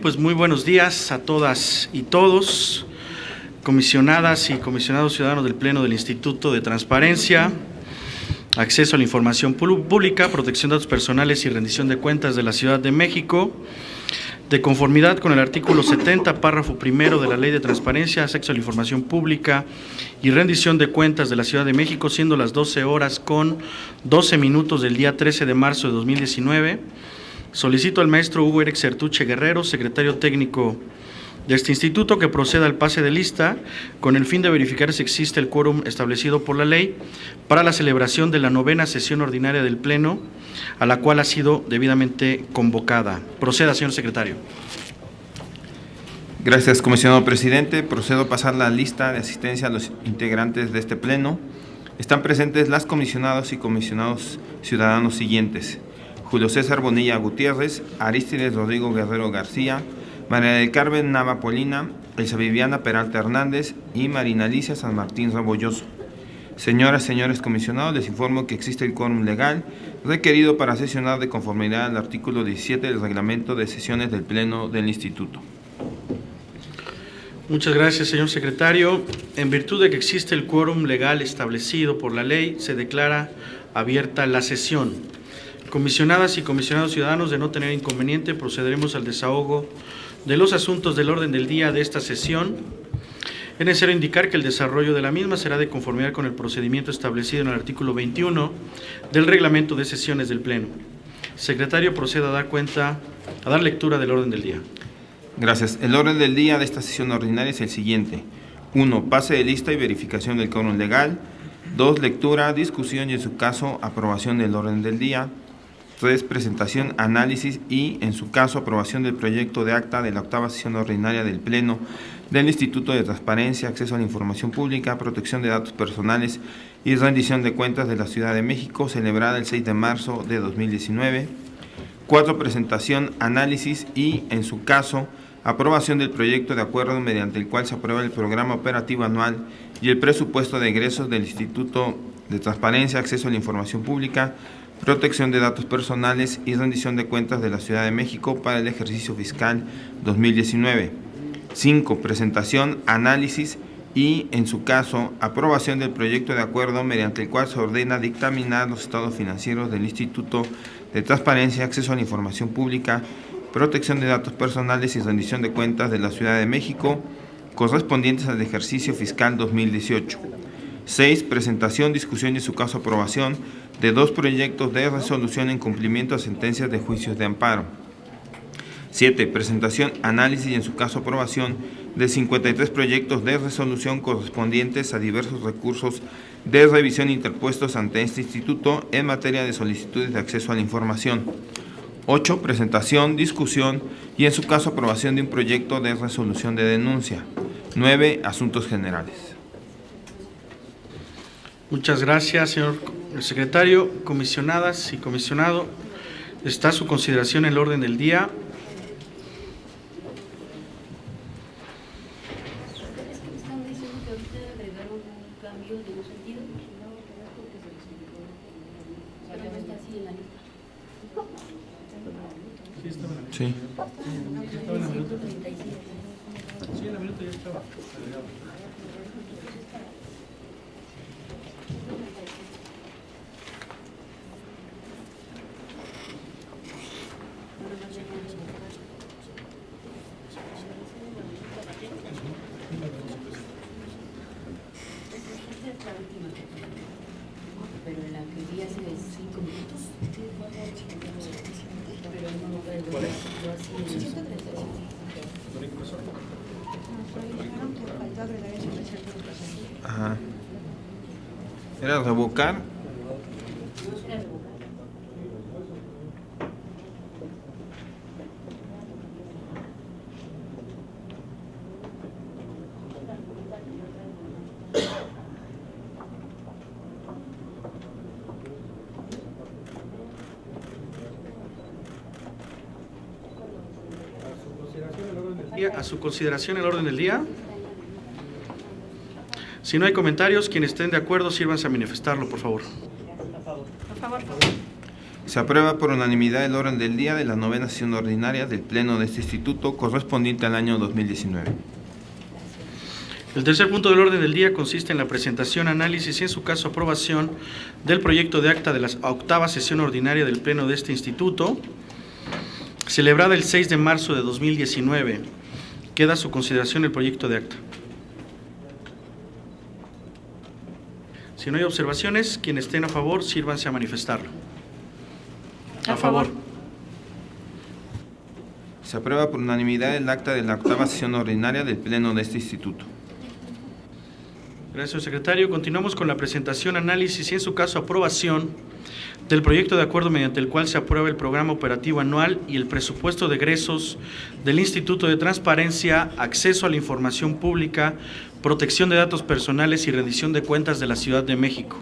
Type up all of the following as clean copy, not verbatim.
pues muy buenos días a todas y todos, comisionadas y comisionados ciudadanos del Pleno del Instituto de Transparencia, Acceso a la Información Pública, Protección de Datos Personales y Rendición de Cuentas de la Ciudad de México, de conformidad con el artículo 70, párrafo primero de la Ley de Transparencia, Acceso a la Información Pública y Rendición de Cuentas de la Ciudad de México, siendo las 12 horas con 12 minutos del día 13 de marzo de 2019, solicito al maestro Hugo Eric Sertuche Guerrero, secretario técnico de este instituto, que proceda al pase de lista con el fin de verificar si existe el quórum establecido por la ley para la celebración de la 9ª sesión ordinaria del Pleno, a la cual ha sido debidamente convocada. Proceda, señor secretario. Gracias, comisionado presidente. Procedo a pasar la lista de asistencia a los integrantes de este Pleno. Están presentes las comisionadas y comisionados ciudadanos siguientes: Julio César Bonilla Gutiérrez, Arístides Rodrigo Guerrero García, María del Carmen Nava Polina, Elsa Viviana Peralta Hernández y Marina Alicia San Martín Rebolloso. Señoras y señores comisionados, les informo que existe el quórum legal requerido para sesionar de conformidad al artículo 17 del reglamento de sesiones del Pleno del Instituto. Muchas gracias, señor secretario. En virtud de que existe el quórum legal establecido por la ley, se declara abierta la sesión. Comisionadas y comisionados ciudadanos, de no tener inconveniente, procederemos al desahogo de los asuntos del orden del día de esta sesión. Es necesario indicar que el desarrollo de la misma será de conformidad con el procedimiento establecido en el artículo 21 del reglamento de sesiones del Pleno. Secretario, proceda a dar lectura del orden del día. Gracias. El orden del día de esta sesión ordinaria es el siguiente: 1. Pase de lista y verificación del quórum legal. 2. Lectura, discusión y, en su caso, aprobación del orden del día. 3. Presentación, análisis y, en su caso, aprobación del proyecto de acta de la 8ª sesión ordinaria del Pleno del Instituto de Transparencia, Acceso a la Información Pública, Protección de Datos Personales y Rendición de Cuentas de la Ciudad de México, celebrada el 6 de marzo de 2019. 4. Presentación, análisis y, en su caso, aprobación del proyecto de acuerdo mediante el cual se aprueba el programa operativo anual y el presupuesto de egresos del Instituto de Transparencia, Acceso a la Información Pública, Protección de Datos Personales y Rendición de Cuentas de la Ciudad de México para el ejercicio fiscal 2019. 5. Presentación, análisis y, en su caso, aprobación del proyecto de acuerdo mediante el cual se ordena dictaminar los estados financieros del Instituto de Transparencia, Acceso a la Información Pública, Protección de Datos Personales y Rendición de Cuentas de la Ciudad de México, correspondientes al ejercicio fiscal 2018. 6. Presentación, discusión y, en su caso, aprobación de 2 proyectos de resolución en cumplimiento a sentencias de juicios de amparo. 7. Presentación, análisis y, en su caso, aprobación de 53 proyectos de resolución correspondientes a diversos recursos de revisión interpuestos ante este instituto en materia de solicitudes de acceso a la información. 8. Presentación, discusión y, en su caso, aprobación de un proyecto de resolución de denuncia. 9. Asuntos generales. Muchas gracias, señor secretario. Comisionadas y comisionado, está a su consideración el orden del día. Sí. Sí, en la minuta ya estaba. Pero la que vi hace 5 minutos. ¿Cuál es? Ajá. ¿Era revocar? A su consideración el orden del día. Si no hay comentarios, quienes estén de acuerdo, sírvanse a manifestarlo, por favor. Por favor. Se aprueba por unanimidad el orden del día de la 9ª sesión ordinaria del Pleno de este Instituto correspondiente al año 2019. El tercer punto del orden del día consiste en la presentación, análisis y, en su caso, aprobación del proyecto de acta de la 8ª sesión ordinaria del Pleno de este Instituto, celebrada el 6 de marzo de 2019. Queda a su consideración el proyecto de acta. Si no hay observaciones, quienes estén a favor, sírvanse a manifestarlo. A favor. Se aprueba por unanimidad el acta de la 8ª sesión ordinaria del Pleno de este Instituto. Gracias, señor secretario. Continuamos con la presentación, análisis y, en su caso, aprobación del proyecto de acuerdo mediante el cual se aprueba el programa operativo anual y el presupuesto de egresos del Instituto de Transparencia, Acceso a la Información Pública, Protección de Datos Personales y Rendición de Cuentas de la Ciudad de México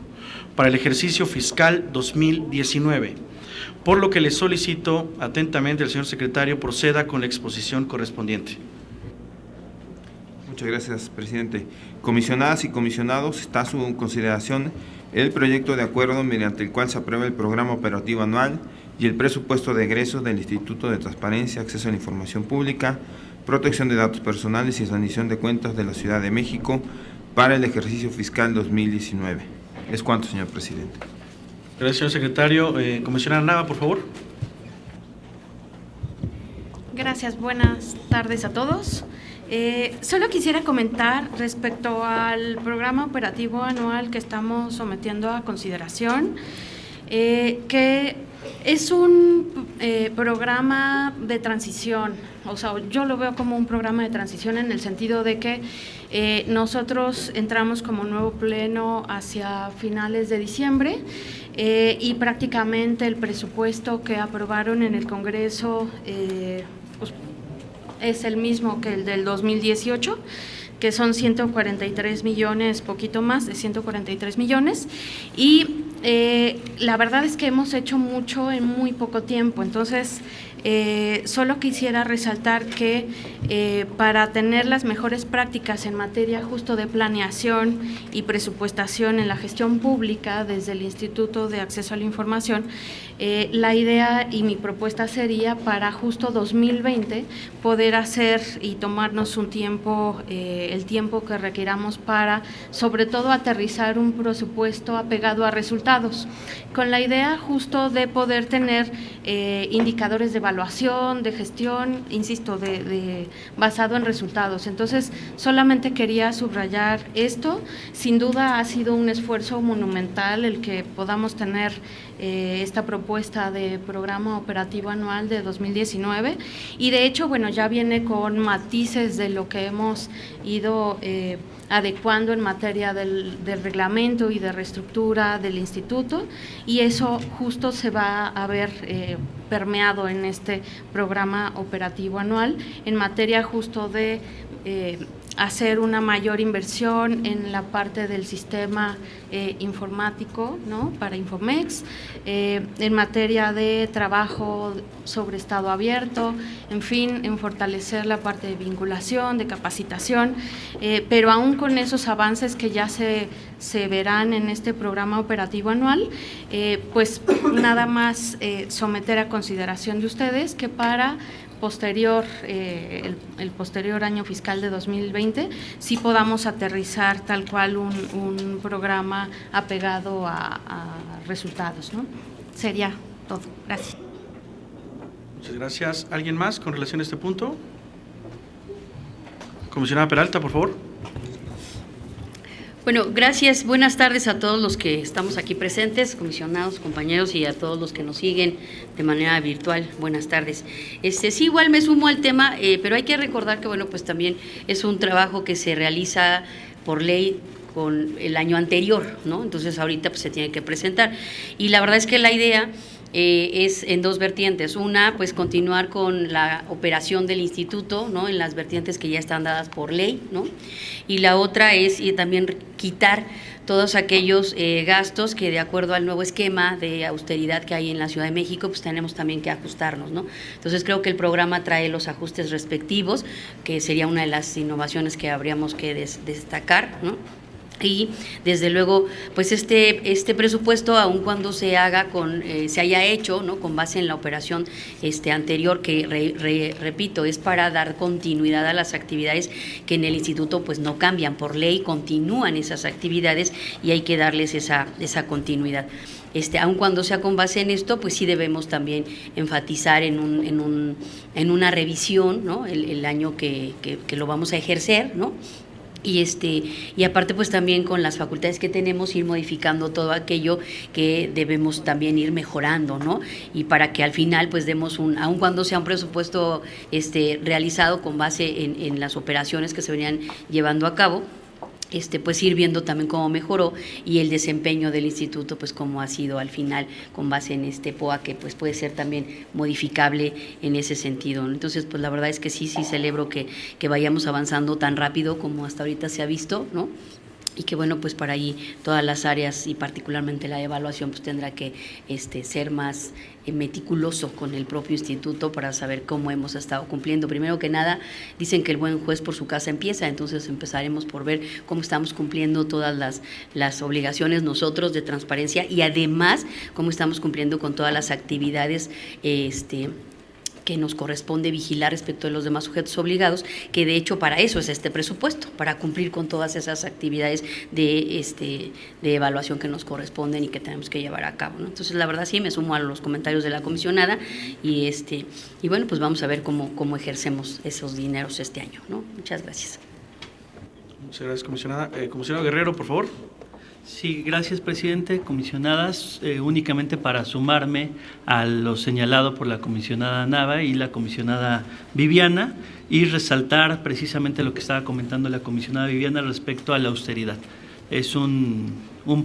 para el ejercicio fiscal 2019. Por lo que le solicito atentamente al señor secretario proceda con la exposición correspondiente. Muchas gracias, presidente. Comisionadas y comisionados, está a su consideración el proyecto de acuerdo mediante el cual se aprueba el programa operativo anual y el presupuesto de egresos del Instituto de Transparencia, Acceso a la Información Pública, Protección de Datos Personales y Rendición de Cuentas de la Ciudad de México para el ejercicio fiscal 2019. Es cuanto, señor presidente. Gracias, señor secretario. Comisionada Nava, por favor. Gracias, buenas tardes a todos. Solo quisiera comentar respecto al programa operativo anual que estamos sometiendo a consideración, que es un programa de transición, o sea, yo lo veo como un programa de transición en el sentido de que nosotros entramos como nuevo pleno hacia finales de diciembre y prácticamente el presupuesto que aprobaron en el Congreso pues, es el mismo que el del 2018, que son 143 millones, poquito más de 143 millones, y la verdad es que hemos hecho mucho en muy poco tiempo. Entonces, solo quisiera resaltar que para tener las mejores prácticas en materia justo de planeación y presupuestación en la gestión pública desde el Instituto de Acceso a la Información, la idea y mi propuesta sería para justo 2020 poder hacer y tomarnos un tiempo, el tiempo que requiramos para sobre todo aterrizar un presupuesto apegado a resultados, con la idea justo de poder tener indicadores de evaluación, de gestión, insisto, basado en resultados. Entonces, solamente quería subrayar esto. Sin duda ha sido un esfuerzo monumental el que podamos tener esta propuesta de programa operativo anual de 2019 y de hecho, bueno, ya viene con matices de lo que hemos ido adecuando en materia del reglamento y de reestructura del instituto, y eso justo se va a ver permeado en este programa operativo anual en materia justo de hacer una mayor inversión en la parte del sistema informático, ¿no?, para Infomex, en materia de trabajo sobre estado abierto, en fin, en fortalecer la parte de vinculación, de capacitación, pero aún con esos avances que ya se verán en este programa operativo anual, pues nada más someter a consideración de ustedes que para posterior, el posterior año fiscal de 2020, sí podamos aterrizar tal cual un programa apegado a resultados, ¿no? Sería todo. Gracias. Muchas gracias. ¿Alguien más con relación a este punto? Comisionada Peralta, por favor. Bueno, gracias. Buenas tardes a todos los que estamos aquí presentes, comisionados, compañeros, y a todos los que nos siguen de manera virtual. Buenas tardes. Sí, igual me sumo al tema, pero hay que recordar que, bueno, pues también es un trabajo que se realiza por ley con el año anterior, ¿no? Entonces, ahorita pues se tiene que presentar. Y la verdad es que la idea es en dos vertientes. Una, pues continuar con la operación del instituto, ¿no?, en las vertientes que ya están dadas por ley, ¿no? Y la otra es también quitar todos aquellos gastos que, de acuerdo al nuevo esquema de austeridad que hay en la Ciudad de México, pues tenemos también que ajustarnos, ¿no? Entonces, creo que el programa trae los ajustes respectivos, que sería una de las innovaciones que habríamos que destacar, ¿no? Y desde luego, pues este presupuesto, aun cuando se haga se haya hecho, ¿no?, con base en la operación anterior, que repito, es para dar continuidad a las actividades que en el instituto pues no cambian, por ley continúan esas actividades y hay que darles esa continuidad. Aun cuando sea con base en esto, pues sí debemos también enfatizar en una revisión, ¿no?, el año que lo vamos a ejercer, ¿no? Y aparte pues también con las facultades que tenemos ir modificando todo aquello que debemos también ir mejorando, ¿no? Y para que al final pues demos aun cuando sea un presupuesto realizado con base en las operaciones que se venían llevando a cabo, pues ir viendo también cómo mejoró y el desempeño del instituto, pues cómo ha sido al final con base en POA, que pues puede ser también modificable en ese sentido, ¿no? Entonces, pues la verdad es que sí celebro que vayamos avanzando tan rápido como hasta ahorita se ha visto, ¿no? Y que bueno, pues para ahí todas las áreas y particularmente la evaluación pues tendrá que ser más meticuloso con el propio instituto para saber cómo hemos estado cumpliendo. Primero que nada, dicen que el buen juez por su casa empieza, entonces empezaremos por ver cómo estamos cumpliendo todas las obligaciones nosotros de transparencia y además cómo estamos cumpliendo con todas las actividades que nos corresponde vigilar respecto de los demás sujetos obligados, que de hecho para eso es este presupuesto, para cumplir con todas esas actividades de evaluación que nos corresponden y que tenemos que llevar a cabo, ¿no? Entonces, la verdad sí me sumo a los comentarios de la comisionada y bueno, pues vamos a ver cómo ejercemos esos dineros este año, ¿no? Muchas gracias. Muchas gracias, comisionada. Comisionado Guerrero, por favor. Sí, gracias, presidente. Comisionadas, únicamente para sumarme a lo señalado por la comisionada Nava y la comisionada Viviana y resaltar precisamente lo que estaba comentando la comisionada Viviana respecto a la austeridad. Es un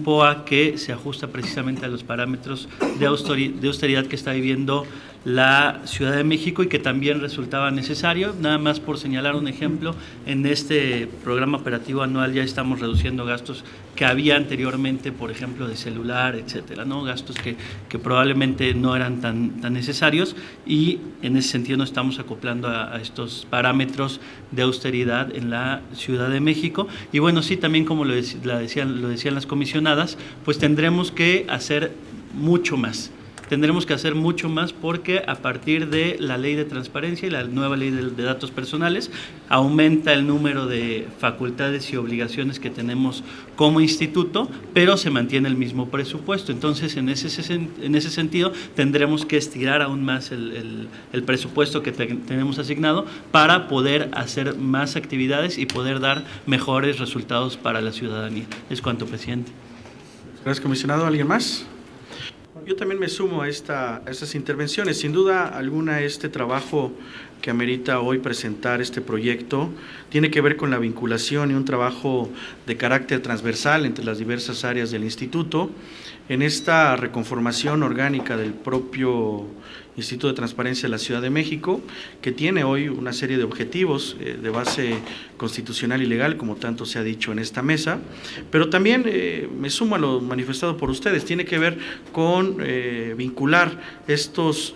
POA que se ajusta precisamente a los parámetros de austeridad que está viviendo la Ciudad de México y que también resultaba necesario. Nada más por señalar un ejemplo, en este programa operativo anual ya estamos reduciendo gastos que había anteriormente, por ejemplo, de celular, etcétera, ¿no? Gastos que probablemente no eran tan necesarios y en ese sentido nos estamos acoplando a estos parámetros de austeridad en la Ciudad de México. Y bueno, sí, también como lo decían las comisionadas, pues tendremos que hacer mucho más. Tendremos que hacer mucho más porque a partir de la ley de transparencia y la nueva ley de datos personales aumenta el número de facultades y obligaciones que tenemos como instituto, pero se mantiene el mismo presupuesto. Entonces, en ese sentido, tendremos que estirar aún más el presupuesto que tenemos asignado para poder hacer más actividades y poder dar mejores resultados para la ciudadanía. Es cuanto, presidente. Gracias, comisionado. ¿Alguien más? Yo también me sumo a estas intervenciones. Sin duda alguna, este trabajo que amerita hoy presentar este proyecto tiene que ver con la vinculación y un trabajo de carácter transversal entre las diversas áreas del instituto en esta reconformación orgánica del propio Instituto de Transparencia de la Ciudad de México, que tiene hoy una serie de objetivos de base constitucional y legal, como tanto se ha dicho en esta mesa, pero también me sumo a lo manifestado por ustedes, tiene que ver con vincular estos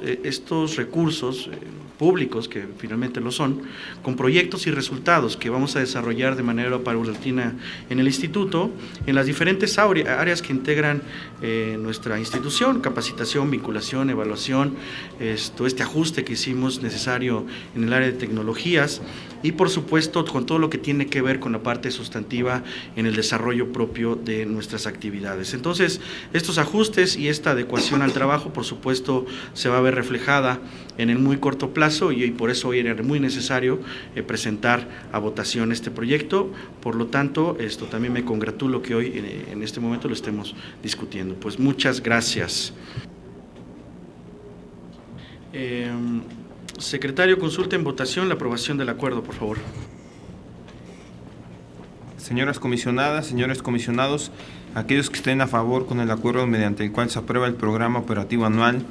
recursos públicos, que finalmente lo son, con proyectos y resultados que vamos a desarrollar de manera paulatina en el instituto, en las diferentes áreas que integran nuestra institución: capacitación, vinculación, evaluación, este ajuste que hicimos necesario en el área de tecnologías y, por supuesto, con todo lo que tiene que ver con la parte sustantiva en el desarrollo propio de nuestras actividades. Entonces, estos ajustes y esta adecuación al trabajo, por supuesto, se va a ver reflejada en el muy corto plazo y por eso hoy era muy necesario presentar a votación este proyecto. Por lo tanto, también me congratulo que hoy en este momento lo estemos discutiendo. Pues muchas gracias. Secretario, consulta en votación la aprobación del acuerdo, por favor. Señoras comisionadas, señores comisionados, aquellos que estén a favor con el acuerdo mediante el cual se aprueba el programa operativo anual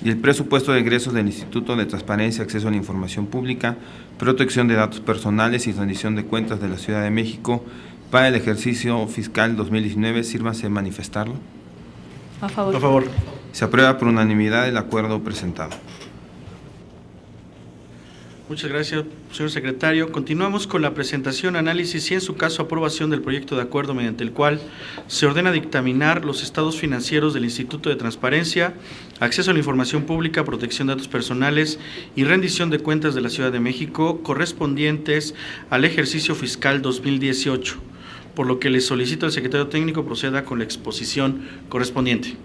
y el presupuesto de egresos del Instituto de Transparencia, Acceso a la Información Pública, Protección de Datos Personales y Rendición de Cuentas de la Ciudad de México para el ejercicio fiscal 2019, sírvase manifestarlo. A favor. A favor. Se aprueba por unanimidad el acuerdo presentado. Muchas gracias, señor secretario. Continuamos con la presentación, análisis y, en su caso, aprobación del proyecto de acuerdo mediante el cual se ordena dictaminar los estados financieros del Instituto de Transparencia, Acceso a la Información Pública, Protección de Datos Personales y Rendición de Cuentas de la Ciudad de México correspondientes al ejercicio fiscal 2018, por lo que le solicito al secretario técnico proceda con la exposición correspondiente.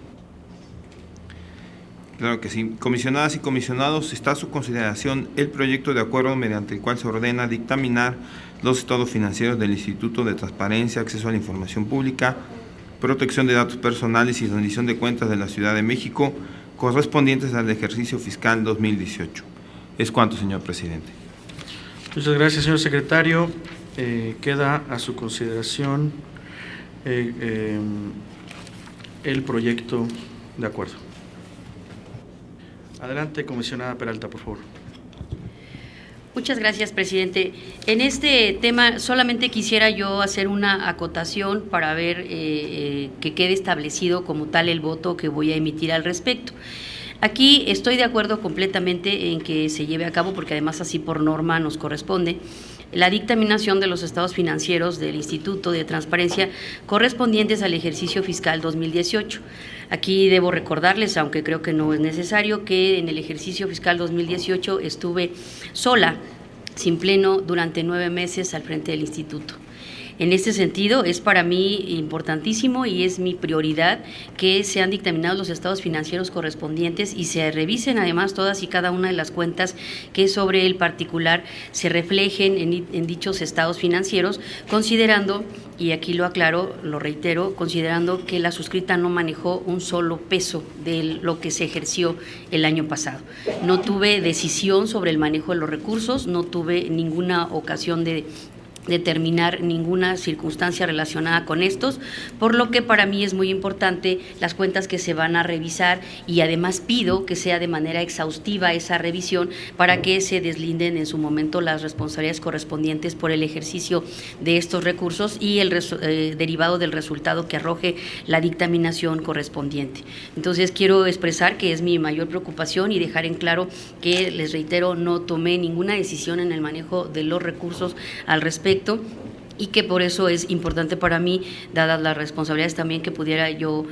Claro que sí. Comisionadas y comisionados, está a su consideración el proyecto de acuerdo mediante el cual se ordena dictaminar los estados financieros del Instituto de Transparencia, Acceso a la Información Pública, Protección de Datos Personales y Rendición de Cuentas de la Ciudad de México correspondientes al ejercicio fiscal 2018. Es cuanto, señor presidente. Muchas gracias, señor secretario. Queda a su consideración el proyecto de acuerdo. Adelante, comisionada Peralta, por favor. Muchas gracias, presidente. En este tema solamente quisiera yo hacer una acotación para ver que quede establecido como tal el voto que voy a emitir al respecto. Aquí estoy de acuerdo completamente en que se lleve a cabo, porque además así por norma nos corresponde, la dictaminación de los estados financieros del Instituto de Transparencia correspondientes al ejercicio fiscal 2018. Aquí debo recordarles, aunque creo que no es necesario, que en el ejercicio fiscal 2018 estuve sola, sin pleno, durante 9 meses al frente del instituto. En este sentido, es para mí importantísimo y es mi prioridad que sean dictaminados los estados financieros correspondientes y se revisen además todas y cada una de las cuentas que sobre el particular se reflejen en dichos estados financieros, considerando, y aquí lo aclaro, lo reitero, considerando que la suscrita no manejó un solo peso de lo que se ejerció el año pasado. No tuve decisión sobre el manejo de los recursos, no tuve ninguna ocasión de determinar ninguna circunstancia relacionada con estos, por lo que para mí es muy importante las cuentas que se van a revisar y además pido que sea de manera exhaustiva esa revisión para que se deslinden en su momento las responsabilidades correspondientes por el ejercicio de estos recursos y el derivado del resultado que arroje la dictaminación correspondiente. Entonces quiero expresar que es mi mayor preocupación y dejar en claro que, les reitero, no tomé ninguna decisión en el manejo de los recursos al respecto, y que por eso es importante para mí, dadas las responsabilidades también que pudiera yo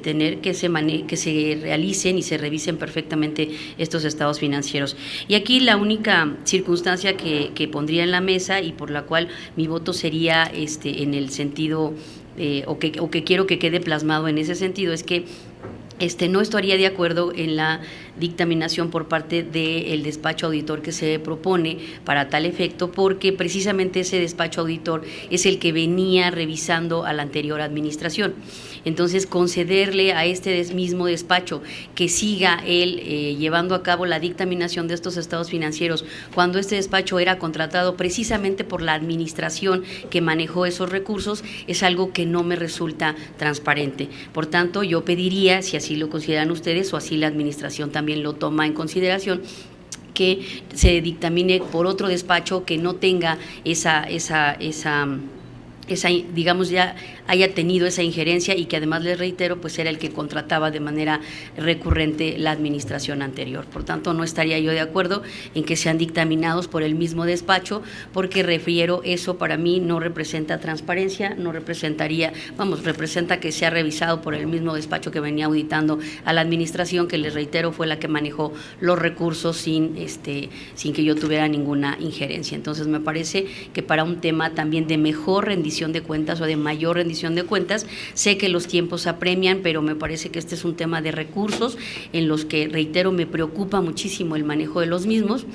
tener, que se realicen y se revisen perfectamente estos estados financieros. Y aquí la única circunstancia que pondría en la mesa y por la cual mi voto sería en el sentido, o que quiero que quede plasmado en ese sentido, es que no estaría de acuerdo en la dictaminación por parte del despacho auditor que se propone para tal efecto, porque precisamente ese despacho auditor es el que venía revisando a la anterior administración. Entonces, concederle a este mismo despacho que siga él llevando a cabo la dictaminación de estos estados financieros, cuando este despacho era contratado precisamente por la administración que manejó esos recursos, es algo que no me resulta transparente. Por tanto, yo pediría, si así lo consideran ustedes o así la administración también lo toma en consideración, que se dictamine por otro despacho que no tenga esa digamos, ya haya tenido esa injerencia y que además, les reitero, pues era el que contrataba de manera recurrente la administración anterior. Por tanto, no estaría yo de acuerdo en que sean dictaminados por el mismo despacho, porque refiero, eso para mí no representa transparencia, no representaría, representa que sea revisado por el mismo despacho que venía auditando a la administración, que les reitero fue la que manejó los recursos sin que yo tuviera ninguna injerencia. Entonces, me parece que para un tema también de mejor rendición de cuentas o de mayor rendición de cuentas, sé que los tiempos apremian, pero me parece que este es un tema de recursos en los que, reitero, me preocupa muchísimo el manejo de los mismos.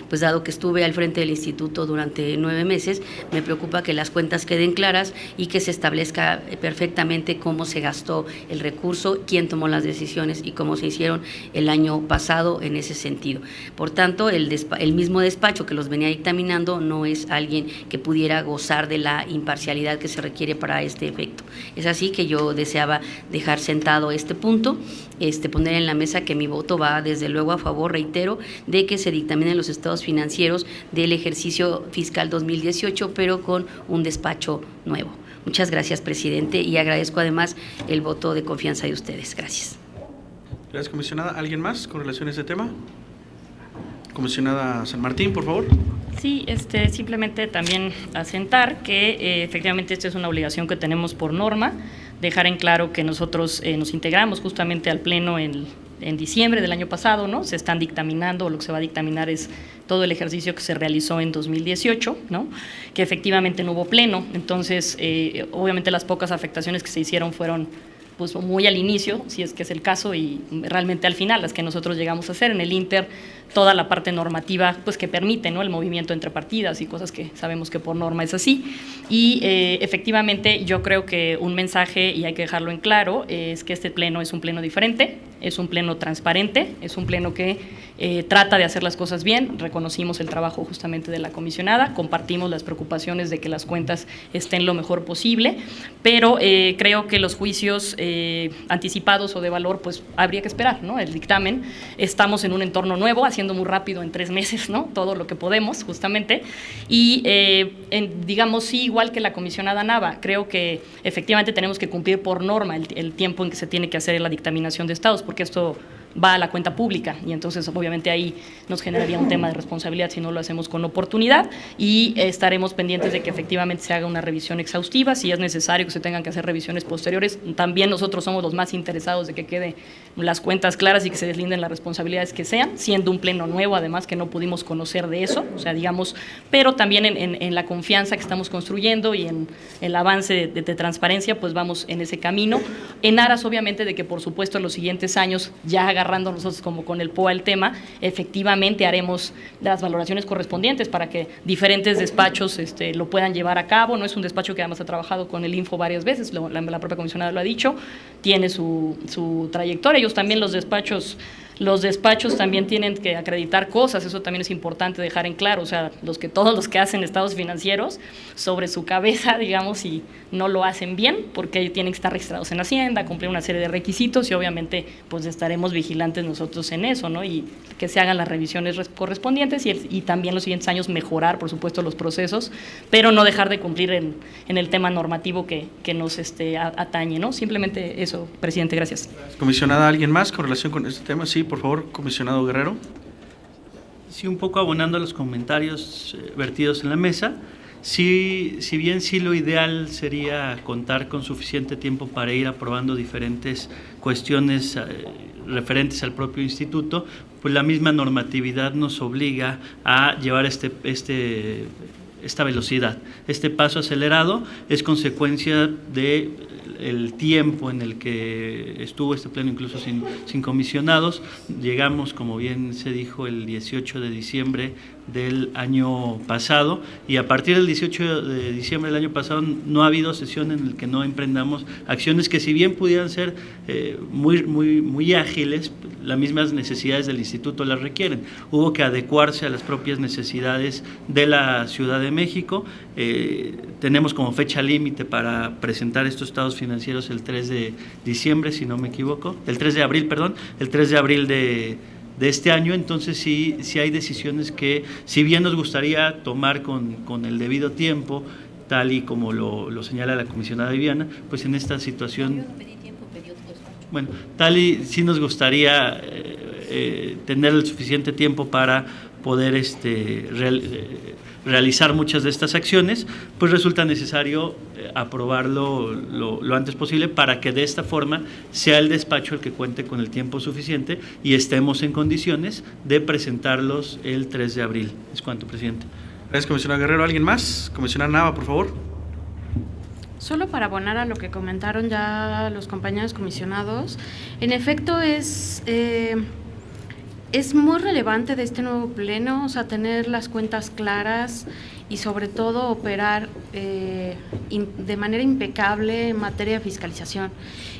Pues dado que estuve al frente del instituto durante 9 meses, me preocupa que las cuentas queden claras y que se establezca perfectamente cómo se gastó el recurso, quién tomó las decisiones y cómo se hicieron el año pasado en ese sentido. Por tanto, el mismo despacho que los venía dictaminando no es alguien que pudiera gozar de la imparcialidad que se requiere para este efecto. Es así que yo deseaba dejar sentado este punto, poner en la mesa que mi voto va desde luego a favor, reitero, de que se dictaminen los estados financieros del ejercicio fiscal 2018, pero con un despacho nuevo. Muchas gracias, presidente, y agradezco además el voto de confianza de ustedes. Gracias. Gracias, comisionada. ¿Alguien más con relación a este tema? Comisionada San Martín, por favor. Sí, simplemente también asentar que efectivamente esta es una obligación que tenemos por norma, dejar en claro que nosotros nos integramos justamente al Pleno en diciembre del año pasado, ¿no? Se están dictaminando, lo que se va a dictaminar es todo el ejercicio que se realizó en 2018, ¿no? Que efectivamente no hubo Pleno, entonces obviamente las pocas afectaciones que se hicieron fueron pues muy al inicio, si es que es el caso, y realmente al final, las que nosotros llegamos a hacer en el Inter, toda la parte normativa pues que permite, ¿no?, el movimiento entre partidas y cosas que sabemos que por norma es así. Y efectivamente yo creo que un mensaje, y hay que dejarlo en claro, es que este pleno es un pleno diferente, es un pleno transparente, es un pleno que trata de hacer las cosas bien. Reconocimos el trabajo justamente de la comisionada, compartimos las preocupaciones de que las cuentas estén lo mejor posible, pero creo que los juicios anticipados o de valor, pues habría que esperar, ¿no?, el dictamen. Estamos en un entorno nuevo, haciendo muy rápido en 3 meses, ¿no?, todo lo que podemos justamente, y digamos, sí, igual que la comisionada Nava, creo que efectivamente tenemos que cumplir por norma el tiempo en que se tiene que hacer la dictaminación de estados, porque esto va a la cuenta pública y entonces obviamente ahí nos generaría un tema de responsabilidad si no lo hacemos con oportunidad, y estaremos pendientes de que efectivamente se haga una revisión exhaustiva. Si es necesario que se tengan que hacer revisiones posteriores, también nosotros somos los más interesados de que quede las cuentas claras y que se deslinden las responsabilidades que sean, siendo un pleno nuevo además que no pudimos conocer de eso, o sea, digamos, pero también en la confianza que estamos construyendo y en el avance de transparencia, pues vamos en ese camino, en aras obviamente de que por supuesto en los siguientes años, ya agarrando nosotros como con el POA el tema, efectivamente haremos las valoraciones correspondientes para que diferentes despachos lo puedan llevar a cabo. No es un despacho que además ha trabajado con el Info varias veces, la propia comisionada lo ha dicho, tiene su trayectoria. Ellos también, los despachos también tienen que acreditar cosas, eso también es importante dejar en claro, o sea, todos los que hacen estados financieros sobre su cabeza, digamos, y no lo hacen bien, porque tienen que estar registrados en Hacienda, cumplir una serie de requisitos, y obviamente pues estaremos vigilantes nosotros en eso, ¿no?, y que se hagan las revisiones correspondientes, y también los siguientes años mejorar, por supuesto, los procesos, pero no dejar de cumplir en el tema normativo que nos atañe, ¿no? Simplemente eso, presidente, gracias. Comisionada, ¿alguien más con relación con este tema? Sí, por favor, comisionado Guerrero. Sí, un poco abonando a los comentarios vertidos en la mesa. Sí, si bien sí lo ideal sería contar con suficiente tiempo para ir aprobando diferentes cuestiones referentes al propio instituto, pues la misma normatividad nos obliga a llevar esta velocidad. Este paso acelerado es consecuencia de el tiempo en el que estuvo este pleno, incluso sin comisionados. Llegamos, como bien se dijo, el 18 de diciembre del año pasado, y a partir del 18 de diciembre del año pasado no ha habido sesión en la que no emprendamos acciones que, si bien pudieran ser muy ágiles, las mismas necesidades del instituto las requieren. Hubo que adecuarse a las propias necesidades de la Ciudad de México. Tenemos como fecha límite para presentar estos estados financieros el 3 de diciembre, si no me equivoco, el 3 de abril, perdón, el 3 de abril de este año. Entonces sí hay decisiones que, si bien nos gustaría tomar con el debido tiempo, tal y como lo señala la comisionada Viviana, pues en esta situación, bueno, tal y sí nos gustaría tener el suficiente tiempo para poder realizar muchas de estas acciones, pues resulta necesario aprobarlo lo antes posible, para que de esta forma sea el despacho el que cuente con el tiempo suficiente y estemos en condiciones de presentarlos el 3 de abril. Es cuanto, presidente. Gracias, comisionado Guerrero. ¿Alguien más? Comisionada Nava, por favor. Solo para abonar a lo que comentaron ya los compañeros comisionados, en efecto es muy relevante de este nuevo pleno, o sea, tener las cuentas claras y sobre todo operar de manera impecable en materia de fiscalización.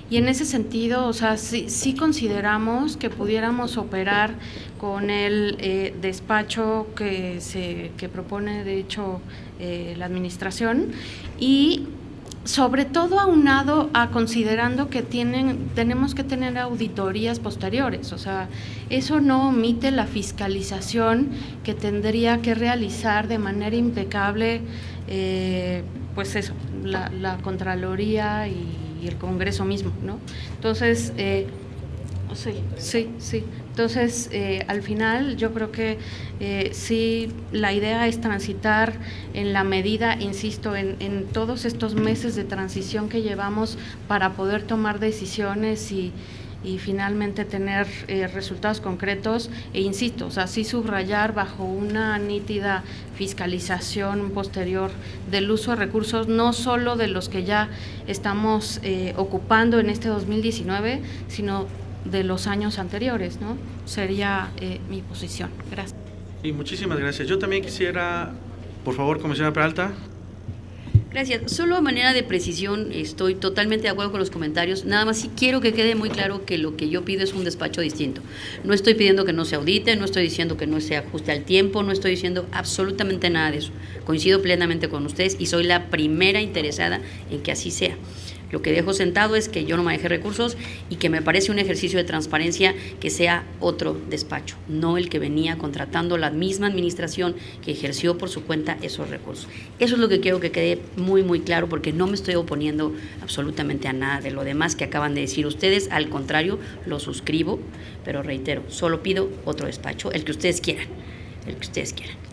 Y en ese sentido, o sea, sí consideramos que pudiéramos operar con el despacho que propone, de hecho, la administración, y sobre todo aunado a considerando que tenemos que tener auditorías posteriores, o sea, eso no omite la fiscalización que tendría que realizar de manera impecable, pues eso, la Contraloría y el Congreso mismo, ¿no? Entonces, Sí. Entonces, al final yo creo que sí, la idea es transitar en la medida, insisto, en todos estos meses de transición que llevamos para poder tomar decisiones y finalmente tener resultados concretos e insisto, o sea, sí subrayar bajo una nítida fiscalización posterior del uso de recursos, no solo de los que ya estamos ocupando en este 2019, sino de los años anteriores, ¿no? Sería mi posición. Gracias. Y muchísimas gracias. Yo también quisiera, por favor, comisionada Peralta. Gracias. Solo a manera de precisión, estoy totalmente de acuerdo con los comentarios. Nada más sí quiero que quede muy claro que lo que yo pido es un despacho distinto. No estoy pidiendo que no se audite, no estoy diciendo que no se ajuste al tiempo, no estoy diciendo absolutamente nada de eso. Coincido plenamente con ustedes y soy la primera interesada en que así sea. Lo que dejo sentado es que yo no maneje recursos y que me parece un ejercicio de transparencia que sea otro despacho, no el que venía contratando la misma administración que ejerció por su cuenta esos recursos. Eso es lo que quiero que quede muy, muy claro, porque no me estoy oponiendo absolutamente a nada de lo demás que acaban de decir ustedes. Al contrario, lo suscribo, pero reitero, solo pido otro despacho, el que ustedes quieran,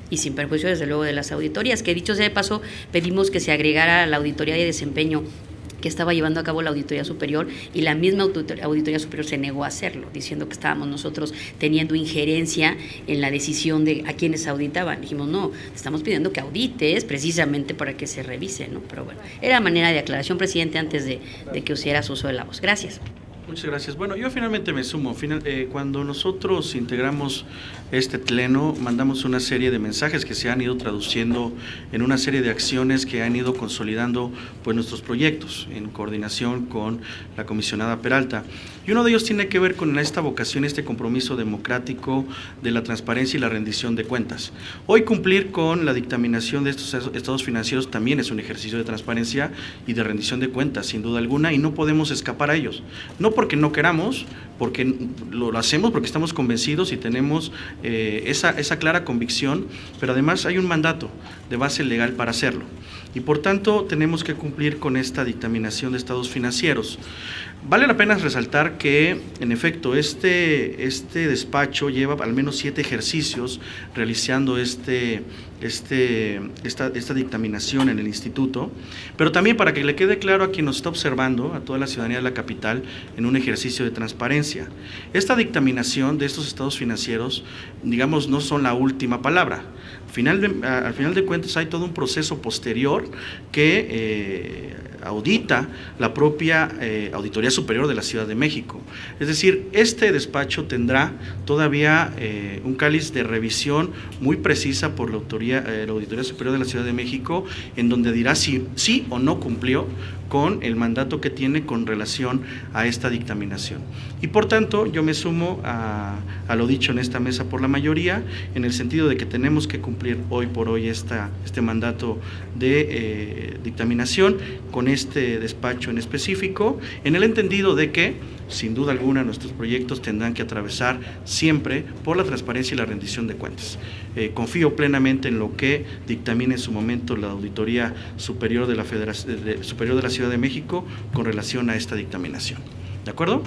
y sin perjuicio desde luego de las auditorías, que dicho sea de paso, pedimos que se agregara a la auditoría de desempeño que estaba llevando a cabo la Auditoría Superior, y la misma Auditoría Superior se negó a hacerlo, diciendo que estábamos nosotros teniendo injerencia en la decisión de a quienes auditaban. Dijimos, no, estamos pidiendo que audites precisamente para que se revise, ¿no? Pero bueno, era manera de aclaración, presidente, antes de que hicieras uso de la voz. Gracias. Muchas gracias. Bueno, yo finalmente me sumo. Cuando nosotros integramos este pleno, mandamos una serie de mensajes que se han ido traduciendo en una serie de acciones que han ido consolidando pues nuestros proyectos en coordinación con la comisionada Peralta. Y uno de ellos tiene que ver con esta vocación, este compromiso democrático de la transparencia y la rendición de cuentas. Hoy cumplir con la dictaminación de estos estados financieros también es un ejercicio de transparencia y de rendición de cuentas, sin duda alguna, y no podemos escapar a ellos. No porque no queramos, porque lo hacemos porque estamos convencidos y tenemos esa clara convicción, pero además hay un mandato de base legal para hacerlo. Y por tanto tenemos que cumplir con esta dictaminación de estados financieros. Vale la pena resaltar que, en efecto, este despacho lleva al menos 7 ejercicios realizando esta dictaminación en el instituto, pero también para que le quede claro a quien nos está observando, a toda la ciudadanía de la capital, en un ejercicio de transparencia. Esta dictaminación de estos estados financieros, digamos, no son la última palabra. Al final de cuentas hay todo un proceso posterior que audita la propia Auditoría Superior de la Ciudad de México. Es decir, este despacho tendrá todavía un cáliz de revisión muy precisa por la Auditoría Superior de la Ciudad de México, en donde dirá si sí o no cumplió con el mandato que tiene con relación a esta dictaminación. Y por tanto, yo me sumo a lo dicho en esta mesa por la mayoría, en el sentido de que tenemos que cumplir hoy por hoy este mandato de dictaminación con este despacho en específico, en el entendido de que, sin duda alguna, nuestros proyectos tendrán que atravesar siempre por la transparencia y la rendición de cuentas. Confío plenamente en lo que dictamine en su momento la Auditoría Superior de la Ciudad de México con relación a esta dictaminación. ¿De acuerdo?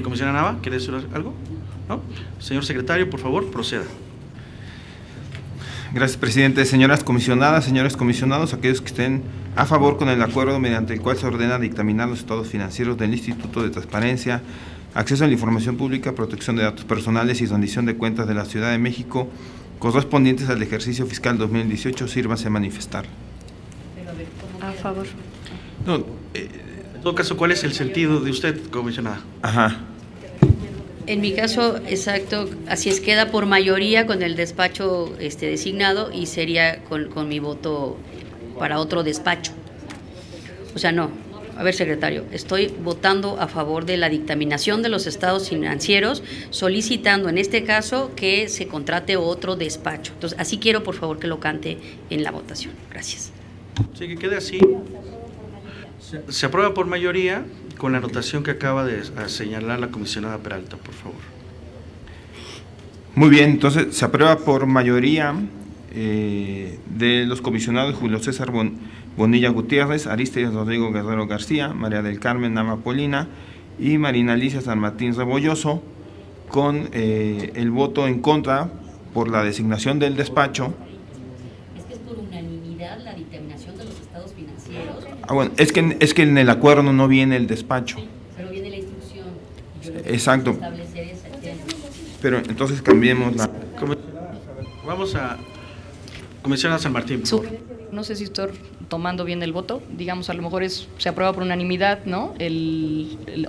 Comisionada Nava, ¿quiere decir algo? ¿No? Señor secretario, por favor, proceda. Gracias, presidente. Señoras comisionadas, señores comisionados, aquellos que estén a favor con el acuerdo mediante el cual se ordena dictaminar los estados financieros del Instituto de Transparencia, Acceso a la Información Pública, Protección de Datos Personales y Rendición de Cuentas de la Ciudad de México, correspondientes al ejercicio fiscal 2018, sírvase a manifestar. A favor. No, en todo caso, ¿cuál es el sentido de usted, comisionada? Ajá. En mi caso, exacto, así es, queda por mayoría con el despacho designado y sería con mi voto para otro despacho. O sea, no. A ver, secretario, estoy votando a favor de la dictaminación de los estados financieros, solicitando en este caso que se contrate otro despacho. Entonces, así quiero, por favor, que lo cante en la votación. Gracias. Sí, que quede así. Se aprueba por mayoría con la anotación que acaba de señalar la comisionada Peralta, por favor. Muy bien, entonces se aprueba por mayoría de los comisionados Julio César Bonilla Gutiérrez, Arístides Rodrigo Guerrero García, María del Carmen Nava Polina y Marina Alicia San Martín Rebolloso, con el voto en contra por la designación del despacho. Es que es por unanimidad la dictaminación de los estados financieros. Bueno, es que en el acuerdo no viene el despacho. Pero viene la instrucción. Yo lo que Exacto. establecer es el tema. Pero entonces cambiemos la... Vamos a comisionada San Martín, por favor. No sé si estoy tomando bien el voto, digamos, a lo mejor se aprueba por unanimidad, ¿no?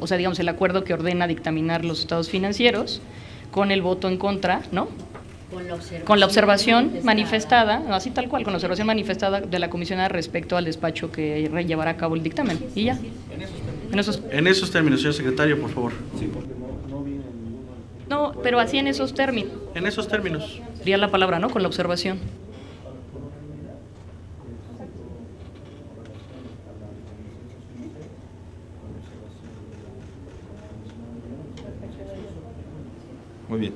O sea, digamos, el acuerdo que ordena dictaminar los estados financieros con el voto en contra, ¿no? Con la observación manifestada, así tal cual, con la observación manifestada de la comisionada respecto al despacho que llevará a cabo el dictamen. Y ya. En esos términos, señor secretario, por favor. No, pero así en esos términos. En esos términos. Sería la palabra, ¿no? Con la observación. Muy bien.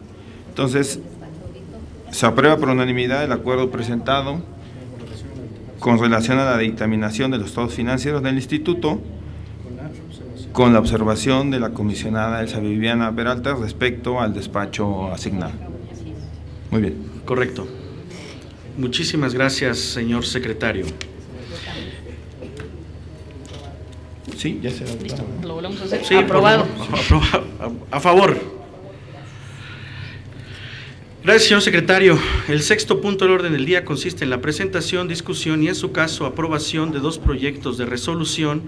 Entonces, se aprueba por unanimidad el acuerdo presentado con relación a la dictaminación de los estados financieros del Instituto, con la observación de la comisionada Elsa Viviana Peralta respecto al despacho asignado. Muy bien. Correcto. Muchísimas gracias, señor secretario. Sí, ya se va. Listo, lo volvemos a hacer. Sí, por Aprobado. favor. A favor. Gracias, señor secretario. El sexto punto del orden del día consiste en la presentación, discusión y, en su caso, aprobación de 2 proyectos de resolución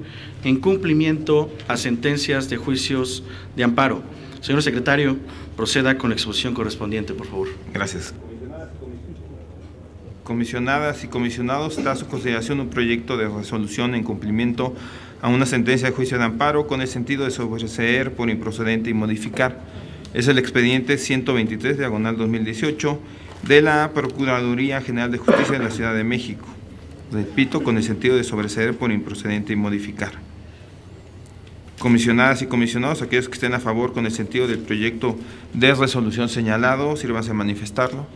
en cumplimiento a sentencias de juicios de amparo. Señor secretario, proceda con la exposición correspondiente, por favor. Gracias. Comisionadas y comisionados, está a su consideración un proyecto de resolución en cumplimiento a una sentencia de juicio de amparo con el sentido de sobreseer por improcedente y modificar. Es el expediente 123/2018 de la Procuraduría General de Justicia de la Ciudad de México. Repito, con el sentido de sobreseer por improcedente y modificar. Comisionadas y comisionados, aquellos que estén a favor con el sentido del proyecto de resolución señalado, sírvanse a manifestarlo.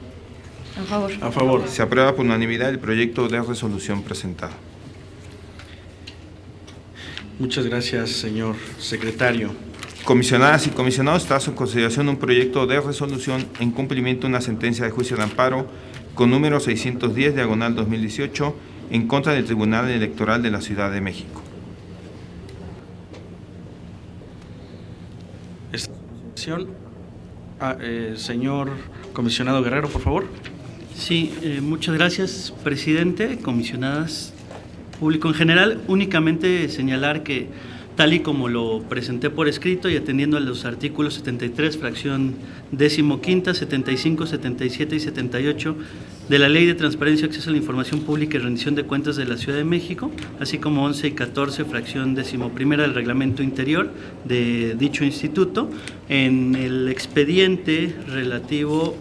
A favor. A favor. Se aprueba por unanimidad el proyecto de resolución presentado. Muchas gracias, señor secretario. Comisionadas y comisionados, está a su consideración un proyecto de resolución en cumplimiento de una sentencia de juicio de amparo con número 610/2018 en contra del Tribunal Electoral de la Ciudad de México. Señor comisionado Guerrero, por favor. Sí, muchas gracias, presidente, comisionadas, público en general. Únicamente señalar que, tal y como lo presenté por escrito y atendiendo a los artículos 73, fracción 15ª, 75, 77 y 78 de la Ley de Transparencia, Acceso a la Información Pública y Rendición de Cuentas de la Ciudad de México, así como 11 y 14, fracción 11ª del Reglamento Interior de dicho instituto, en el expediente relativo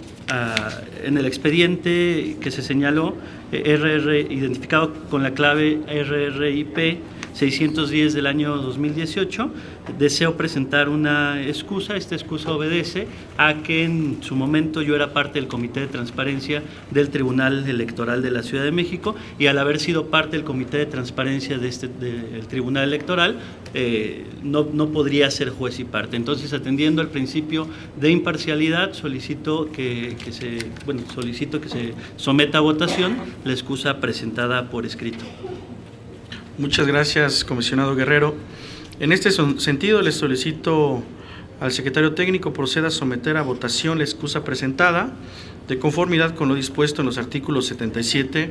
en el expediente que se señaló, identificado con la clave RRIP 610 del año 2018, deseo presentar una excusa. Esta excusa obedece a que en su momento yo era parte del Comité de Transparencia del Tribunal Electoral de la Ciudad de México, y al haber sido parte del Comité de Transparencia del Tribunal Electoral, no podría ser juez y parte. Entonces, atendiendo al principio de imparcialidad, solicito que se someta a votación la excusa presentada por escrito. Muchas gracias, comisionado Guerrero. En este sentido, le solicito al secretario técnico proceda a someter a votación la excusa presentada de conformidad con lo dispuesto en los artículos 77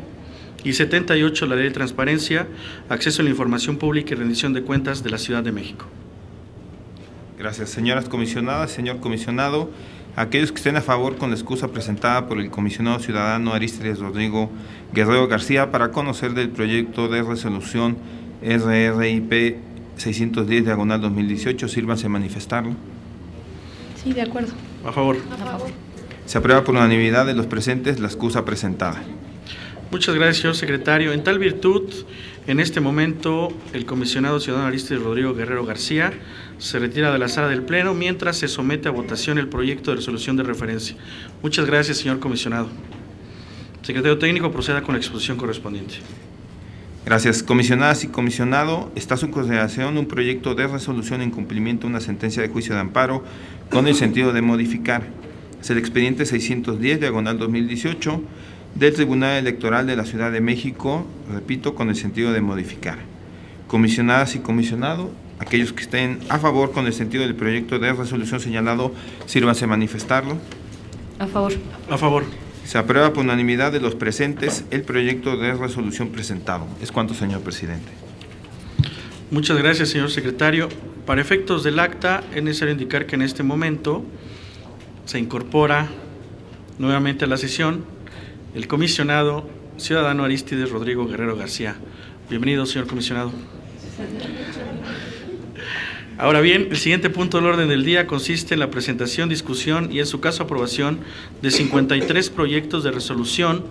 y 78 de la Ley de Transparencia, Acceso a la Información Pública y Rendición de Cuentas de la Ciudad de México. Gracias, señoras comisionadas, señor comisionado. Aquellos que estén a favor con la excusa presentada por el comisionado ciudadano Arístides Rodrigo Guerrero García para conocer del proyecto de resolución RRIP 610/2018, sírvanse a manifestarlo. Sí, de acuerdo. A favor. A favor. Se aprueba por unanimidad de los presentes la excusa presentada. Muchas gracias, señor secretario. En tal virtud, en este momento, el comisionado ciudadano Arístides Rodrigo Guerrero García se retira de la sala del Pleno mientras se somete a votación el proyecto de resolución de referencia. Muchas gracias, señor comisionado. Secretario técnico, proceda con la exposición correspondiente. Gracias. Comisionadas y comisionado, está a su consideración un proyecto de resolución en cumplimiento de una sentencia de juicio de amparo con el sentido de modificar. Es el expediente 610/2018 del Tribunal Electoral de la Ciudad de México, repito, con el sentido de modificar. Comisionadas y comisionado, aquellos que estén a favor con el sentido del proyecto de resolución señalado, sírvanse a manifestarlo. A favor. A favor. Se aprueba por unanimidad de los presentes el proyecto de resolución presentado. Es cuanto, señor presidente. Muchas gracias, señor secretario. Para efectos del acta, es necesario indicar que en este momento se incorpora nuevamente a la sesión el comisionado ciudadano Arístides Rodrigo Guerrero García. Bienvenido, señor comisionado. Ahora bien, el siguiente punto del orden del día consiste en la presentación, discusión y, en su caso, aprobación de 53 proyectos de resolución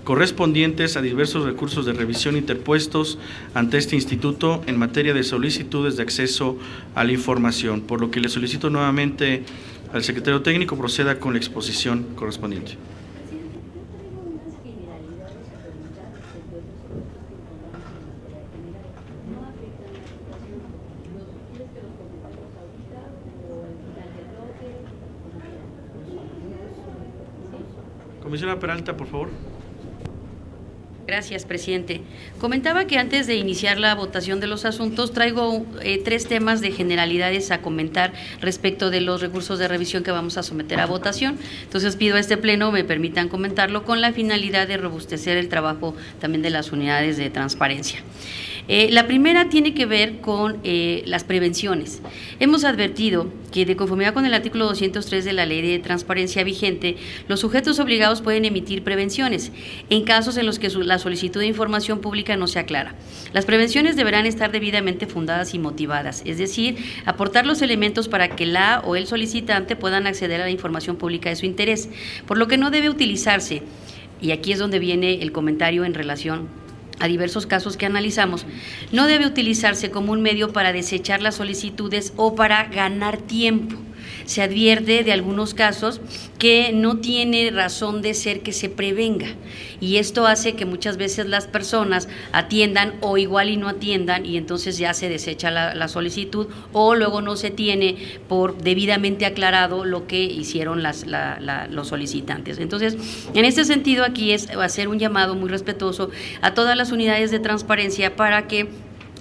correspondientes a diversos recursos de revisión interpuestos ante este instituto en materia de solicitudes de acceso a la información, por lo que le solicito nuevamente al secretario técnico proceda con la exposición correspondiente. Comisionada Peralta, por favor. Gracias, presidente. Comentaba que antes de iniciar la votación de los asuntos, traigo 3 temas de generalidades a comentar respecto de los recursos de revisión que vamos a someter a votación. Entonces, pido a este pleno me permitan comentarlo con la finalidad de robustecer el trabajo también de las unidades de transparencia. La primera tiene que ver con las prevenciones. Hemos advertido que, de conformidad con el artículo 203 de la Ley de Transparencia vigente, los sujetos obligados pueden emitir prevenciones en casos en los que la solicitud de información pública no sea clara. Las prevenciones deberán estar debidamente fundadas y motivadas, es decir, aportar los elementos para que la o el solicitante puedan acceder a la información pública de su interés, por lo que no debe utilizarse, y aquí es donde viene el comentario en relación a diversos casos que analizamos, no debe utilizarse como un medio para desechar las solicitudes o para ganar tiempo. Se advierte de algunos casos que no tiene razón de ser que se prevenga, y esto hace que muchas veces las personas atiendan o igual y no atiendan, y entonces ya se desecha la solicitud, o luego no se tiene por debidamente aclarado lo que hicieron los solicitantes. Entonces, en este sentido, aquí es hacer un llamado muy respetuoso a todas las unidades de transparencia para que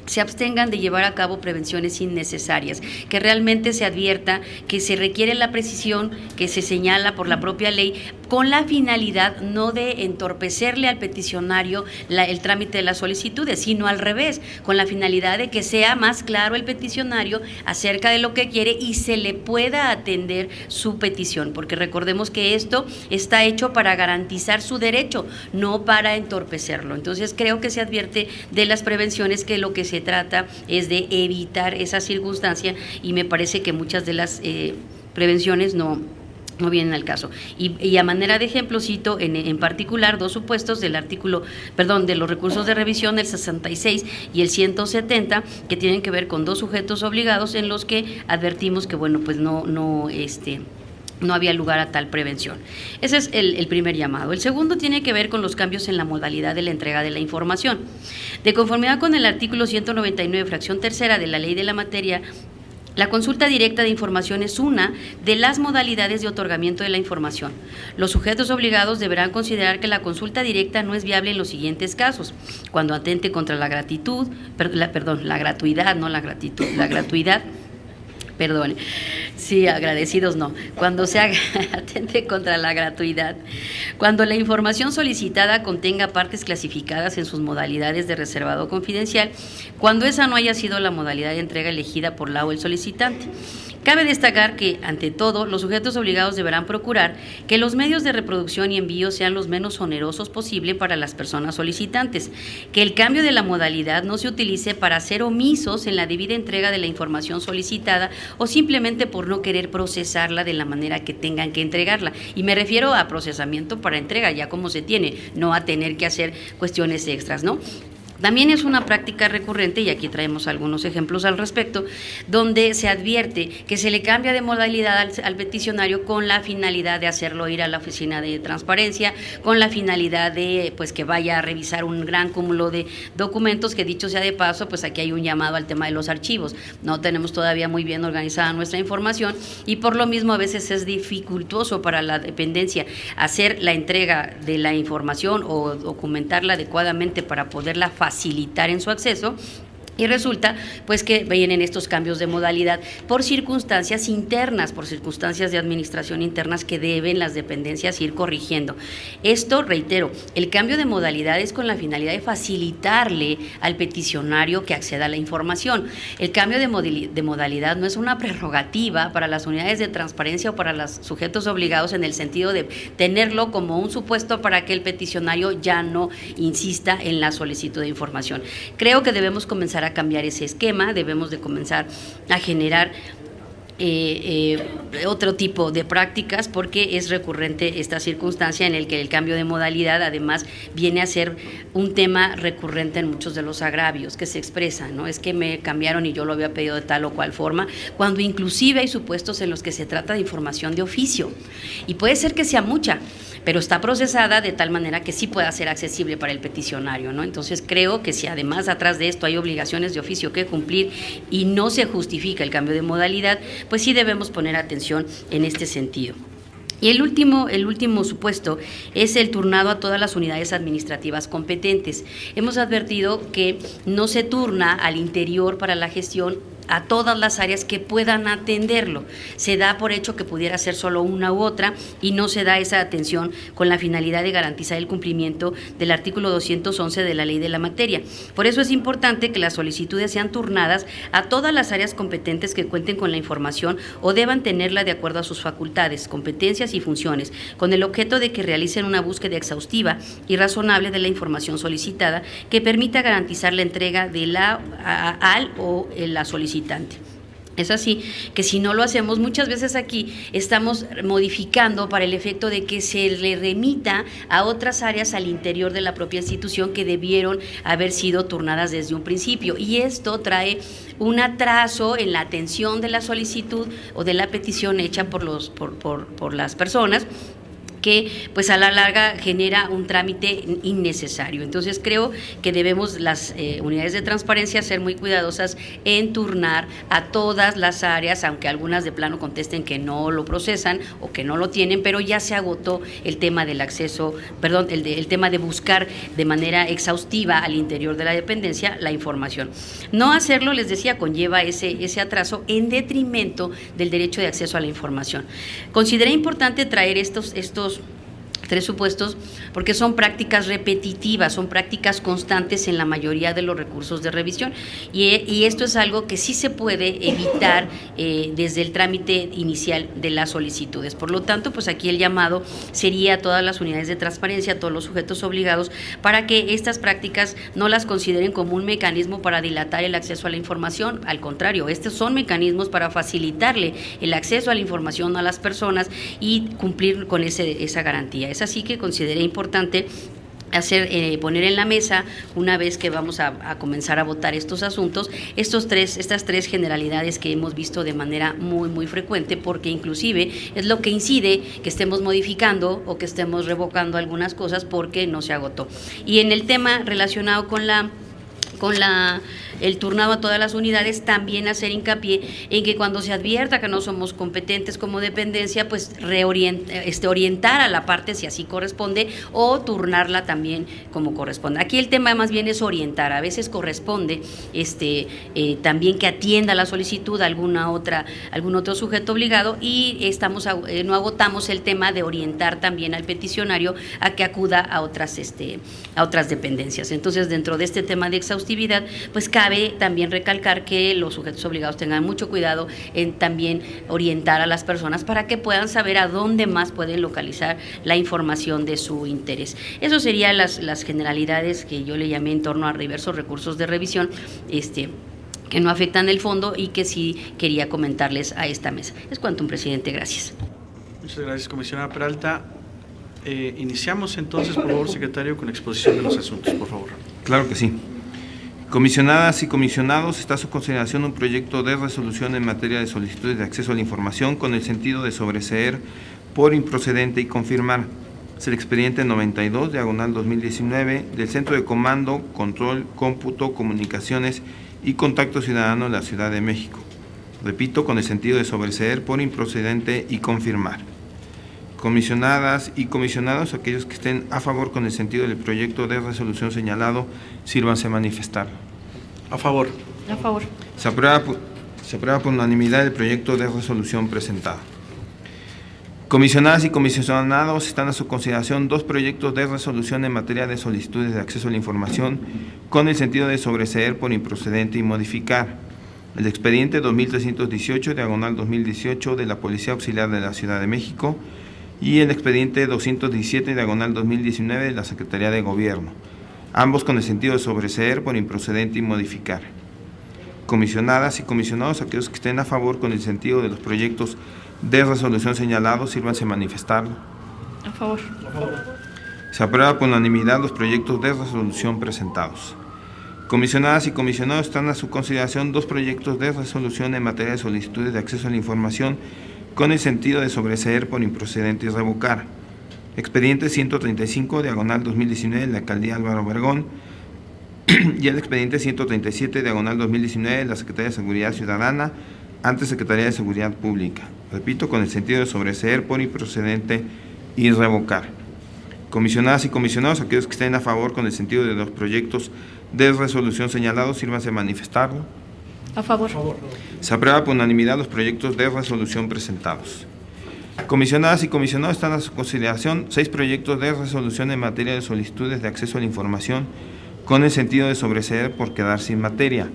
se abstengan de llevar a cabo prevenciones innecesarias, que realmente se advierta que se requiere la precisión que se señala por la propia ley, con la finalidad no de entorpecerle al peticionario el trámite de las solicitudes, sino al revés, con la finalidad de que sea más claro el peticionario acerca de lo que quiere y se le pueda atender su petición, porque recordemos que esto está hecho para garantizar su derecho, no para entorpecerlo. Entonces, creo que se advierte de las prevenciones que lo que se trata es de evitar esa circunstancia, y me parece que muchas de las prevenciones no vienen al caso. Y a manera de ejemplo cito en particular 2 supuestos del de los recursos de revisión, el 66 y el 170, que tienen que ver con 2 sujetos obligados en los que advertimos que pues no había lugar a tal prevención. Ese es el primer llamado. El segundo tiene que ver con los cambios en la modalidad de la entrega de la información. De conformidad con el artículo 199, fracción tercera de la Ley de la Materia, la consulta directa de información es una de las modalidades de otorgamiento de la información. Los sujetos obligados deberán considerar que la consulta directa no es viable en los siguientes casos: cuando atente contra la gratuidad, perdone, sí, agradecidos no, cuando se atente contra la gratuidad, cuando la información solicitada contenga partes clasificadas en sus modalidades de reservado o confidencial, cuando esa no haya sido la modalidad de entrega elegida por la o el solicitante. Cabe destacar que, ante todo, los sujetos obligados deberán procurar que los medios de reproducción y envío sean los menos onerosos posible para las personas solicitantes, que el cambio de la modalidad no se utilice para ser omisos en la debida entrega de la información solicitada o simplemente por no querer procesarla de la manera que tengan que entregarla. Y me refiero a procesamiento para entrega, ya como se tiene, no a tener que hacer cuestiones extras, ¿no? También es una práctica recurrente, y aquí traemos algunos ejemplos al respecto, donde se advierte que se le cambia de modalidad al peticionario con la finalidad de hacerlo ir a la oficina de transparencia, con la finalidad de pues que vaya a revisar un gran cúmulo de documentos, que dicho sea de paso, pues aquí hay un llamado al tema de los archivos. No tenemos todavía muy bien organizada nuestra información y por lo mismo a veces es dificultoso para la dependencia hacer la entrega de la información o documentarla adecuadamente para poderla facilitar en su acceso. Y resulta pues que vienen estos cambios de modalidad por circunstancias internas, por circunstancias de administración internas que deben las dependencias ir corrigiendo. Esto, reitero, el cambio de modalidad es con la finalidad de facilitarle al peticionario que acceda a la información. El cambio de modalidad no es una prerrogativa para las unidades de transparencia o para los sujetos obligados en el sentido de tenerlo como un supuesto para que el peticionario ya no insista en la solicitud de información. Creo que debemos comenzar a cambiar ese esquema, debemos de comenzar a generar otro tipo de prácticas, porque es recurrente esta circunstancia en el que el cambio de modalidad además viene a ser un tema recurrente en muchos de los agravios que se expresan, ¿no? Es que me cambiaron y yo lo había pedido de tal o cual forma, cuando inclusive hay supuestos en los que se trata de información de oficio y puede ser que sea mucha, pero está procesada de tal manera que sí pueda ser accesible para el peticionario, ¿no? Entonces creo que si además atrás de esto hay obligaciones de oficio que cumplir y no se justifica el cambio de modalidad, pues sí debemos poner atención en este sentido. Y el último supuesto es el turnado a todas las unidades administrativas competentes. Hemos advertido que no se turna al interior para la gestión a todas las áreas que puedan atenderlo. Se da por hecho que pudiera ser solo una u otra y no se da esa atención con la finalidad de garantizar el cumplimiento del artículo 211 de la ley de la materia. Por eso es importante que las solicitudes sean turnadas a todas las áreas competentes que cuenten con la información o deban tenerla de acuerdo a sus facultades, competencias y funciones, con el objeto de que realicen una búsqueda exhaustiva y razonable de la información solicitada que permita garantizar la entrega de la solicitante. Es así que si no lo hacemos, muchas veces aquí estamos modificando para el efecto de que se le remita a otras áreas al interior de la propia institución que debieron haber sido turnadas desde un principio, y esto trae un atraso en la atención de la solicitud o de la petición hecha por las personas, que pues a la larga genera un trámite innecesario. Entonces creo que debemos las unidades de transparencia ser muy cuidadosas en turnar a todas las áreas, aunque algunas de plano contesten que no lo procesan o que no lo tienen, pero ya se agotó el tema del acceso, el tema de buscar de manera exhaustiva al interior de la dependencia la información. No hacerlo, les decía, conlleva ese atraso en detrimento del derecho de acceso a la información. Consideré importante traer estos tres supuestos porque son prácticas repetitivas, son prácticas constantes en la mayoría de los recursos de revisión y esto es algo que sí se puede evitar desde el trámite inicial de las solicitudes. Por lo tanto, pues aquí el llamado sería a todas las unidades de transparencia, a todos los sujetos obligados, para que estas prácticas no las consideren como un mecanismo para dilatar el acceso a la información. Al contrario, estos son mecanismos para facilitarle el acceso a la información a las personas y cumplir con esa garantía. Es así que consideré importante poner en la mesa, una vez que vamos a comenzar a votar estos asuntos, estas tres generalidades que hemos visto de manera muy, muy frecuente, porque inclusive es lo que incide que estemos modificando o que estemos revocando algunas cosas porque no se agotó. Y en el tema relacionado con el turnado a todas las unidades, también hacer hincapié en que cuando se advierta que no somos competentes como dependencia, pues orientar a la parte si así corresponde o turnarla también como corresponde. Aquí el tema más bien es orientar. A veces corresponde también que atienda la solicitud a algún otro sujeto obligado y no agotamos el tema de orientar también al peticionario a que acuda a otras dependencias. Entonces, dentro de este tema de exhaustividad, pues cabe también recalcar que los sujetos obligados tengan mucho cuidado en también orientar a las personas para que puedan saber a dónde más pueden localizar la información de su interés. Eso serían las generalidades que yo le llamé en torno a diversos recursos de revisión que no afectan el fondo y que sí quería comentarles a esta mesa. Es cuanto, presidente. Gracias. Muchas gracias, comisionada Peralta. Iniciamos entonces, por favor, secretario, con exposición de los asuntos, por favor. Claro que sí. Comisionadas y comisionados, está a su consideración un proyecto de resolución en materia de solicitudes de acceso a la información con el sentido de sobreseer por improcedente y confirmar. Es el expediente 92, diagonal 2019, del Centro de Comando, Control, Cómputo, Comunicaciones y Contacto Ciudadano de la Ciudad de México. Repito, con el sentido de sobreseer por improcedente y confirmar. Comisionadas y comisionados, aquellos que estén a favor con el sentido del proyecto de resolución señalado, sírvanse a manifestar. A favor. A favor. Se aprueba por unanimidad el proyecto de resolución presentado. Comisionadas y comisionados, están a su consideración 2 proyectos de resolución en materia de solicitudes de acceso a la información con el sentido de sobreseer por improcedente y modificar. El expediente 2318, diagonal 2018, de la Policía Auxiliar de la Ciudad de México, y el expediente 217, diagonal 2019, de la Secretaría de Gobierno, ambos con el sentido de sobreseer por improcedente y modificar. Comisionadas y comisionados, aquellos que estén a favor con el sentido de los proyectos de resolución señalados, sírvanse a manifestarlo. A favor. Se aprueba por unanimidad los proyectos de resolución presentados. Comisionadas y comisionados, están a su consideración 2 proyectos de resolución en materia de solicitudes de acceso a la información con el sentido de sobreseer por improcedente y revocar. Expediente 135, diagonal 2019, de la Alcaldía Álvaro Obregón, y el expediente 137, diagonal 2019, de la Secretaría de Seguridad Ciudadana, ante Secretaría de Seguridad Pública. Repito, con el sentido de sobreseer por improcedente y revocar. Comisionadas y comisionados, aquellos que estén a favor con el sentido de los proyectos de resolución señalados, sírvanse a manifestarlo. A favor. Se aprueba por unanimidad los proyectos de resolución presentados. Comisionadas y comisionados, están a su consideración 6 proyectos de resolución en materia de solicitudes de acceso a la información con el sentido de sobreseer por quedar sin materia.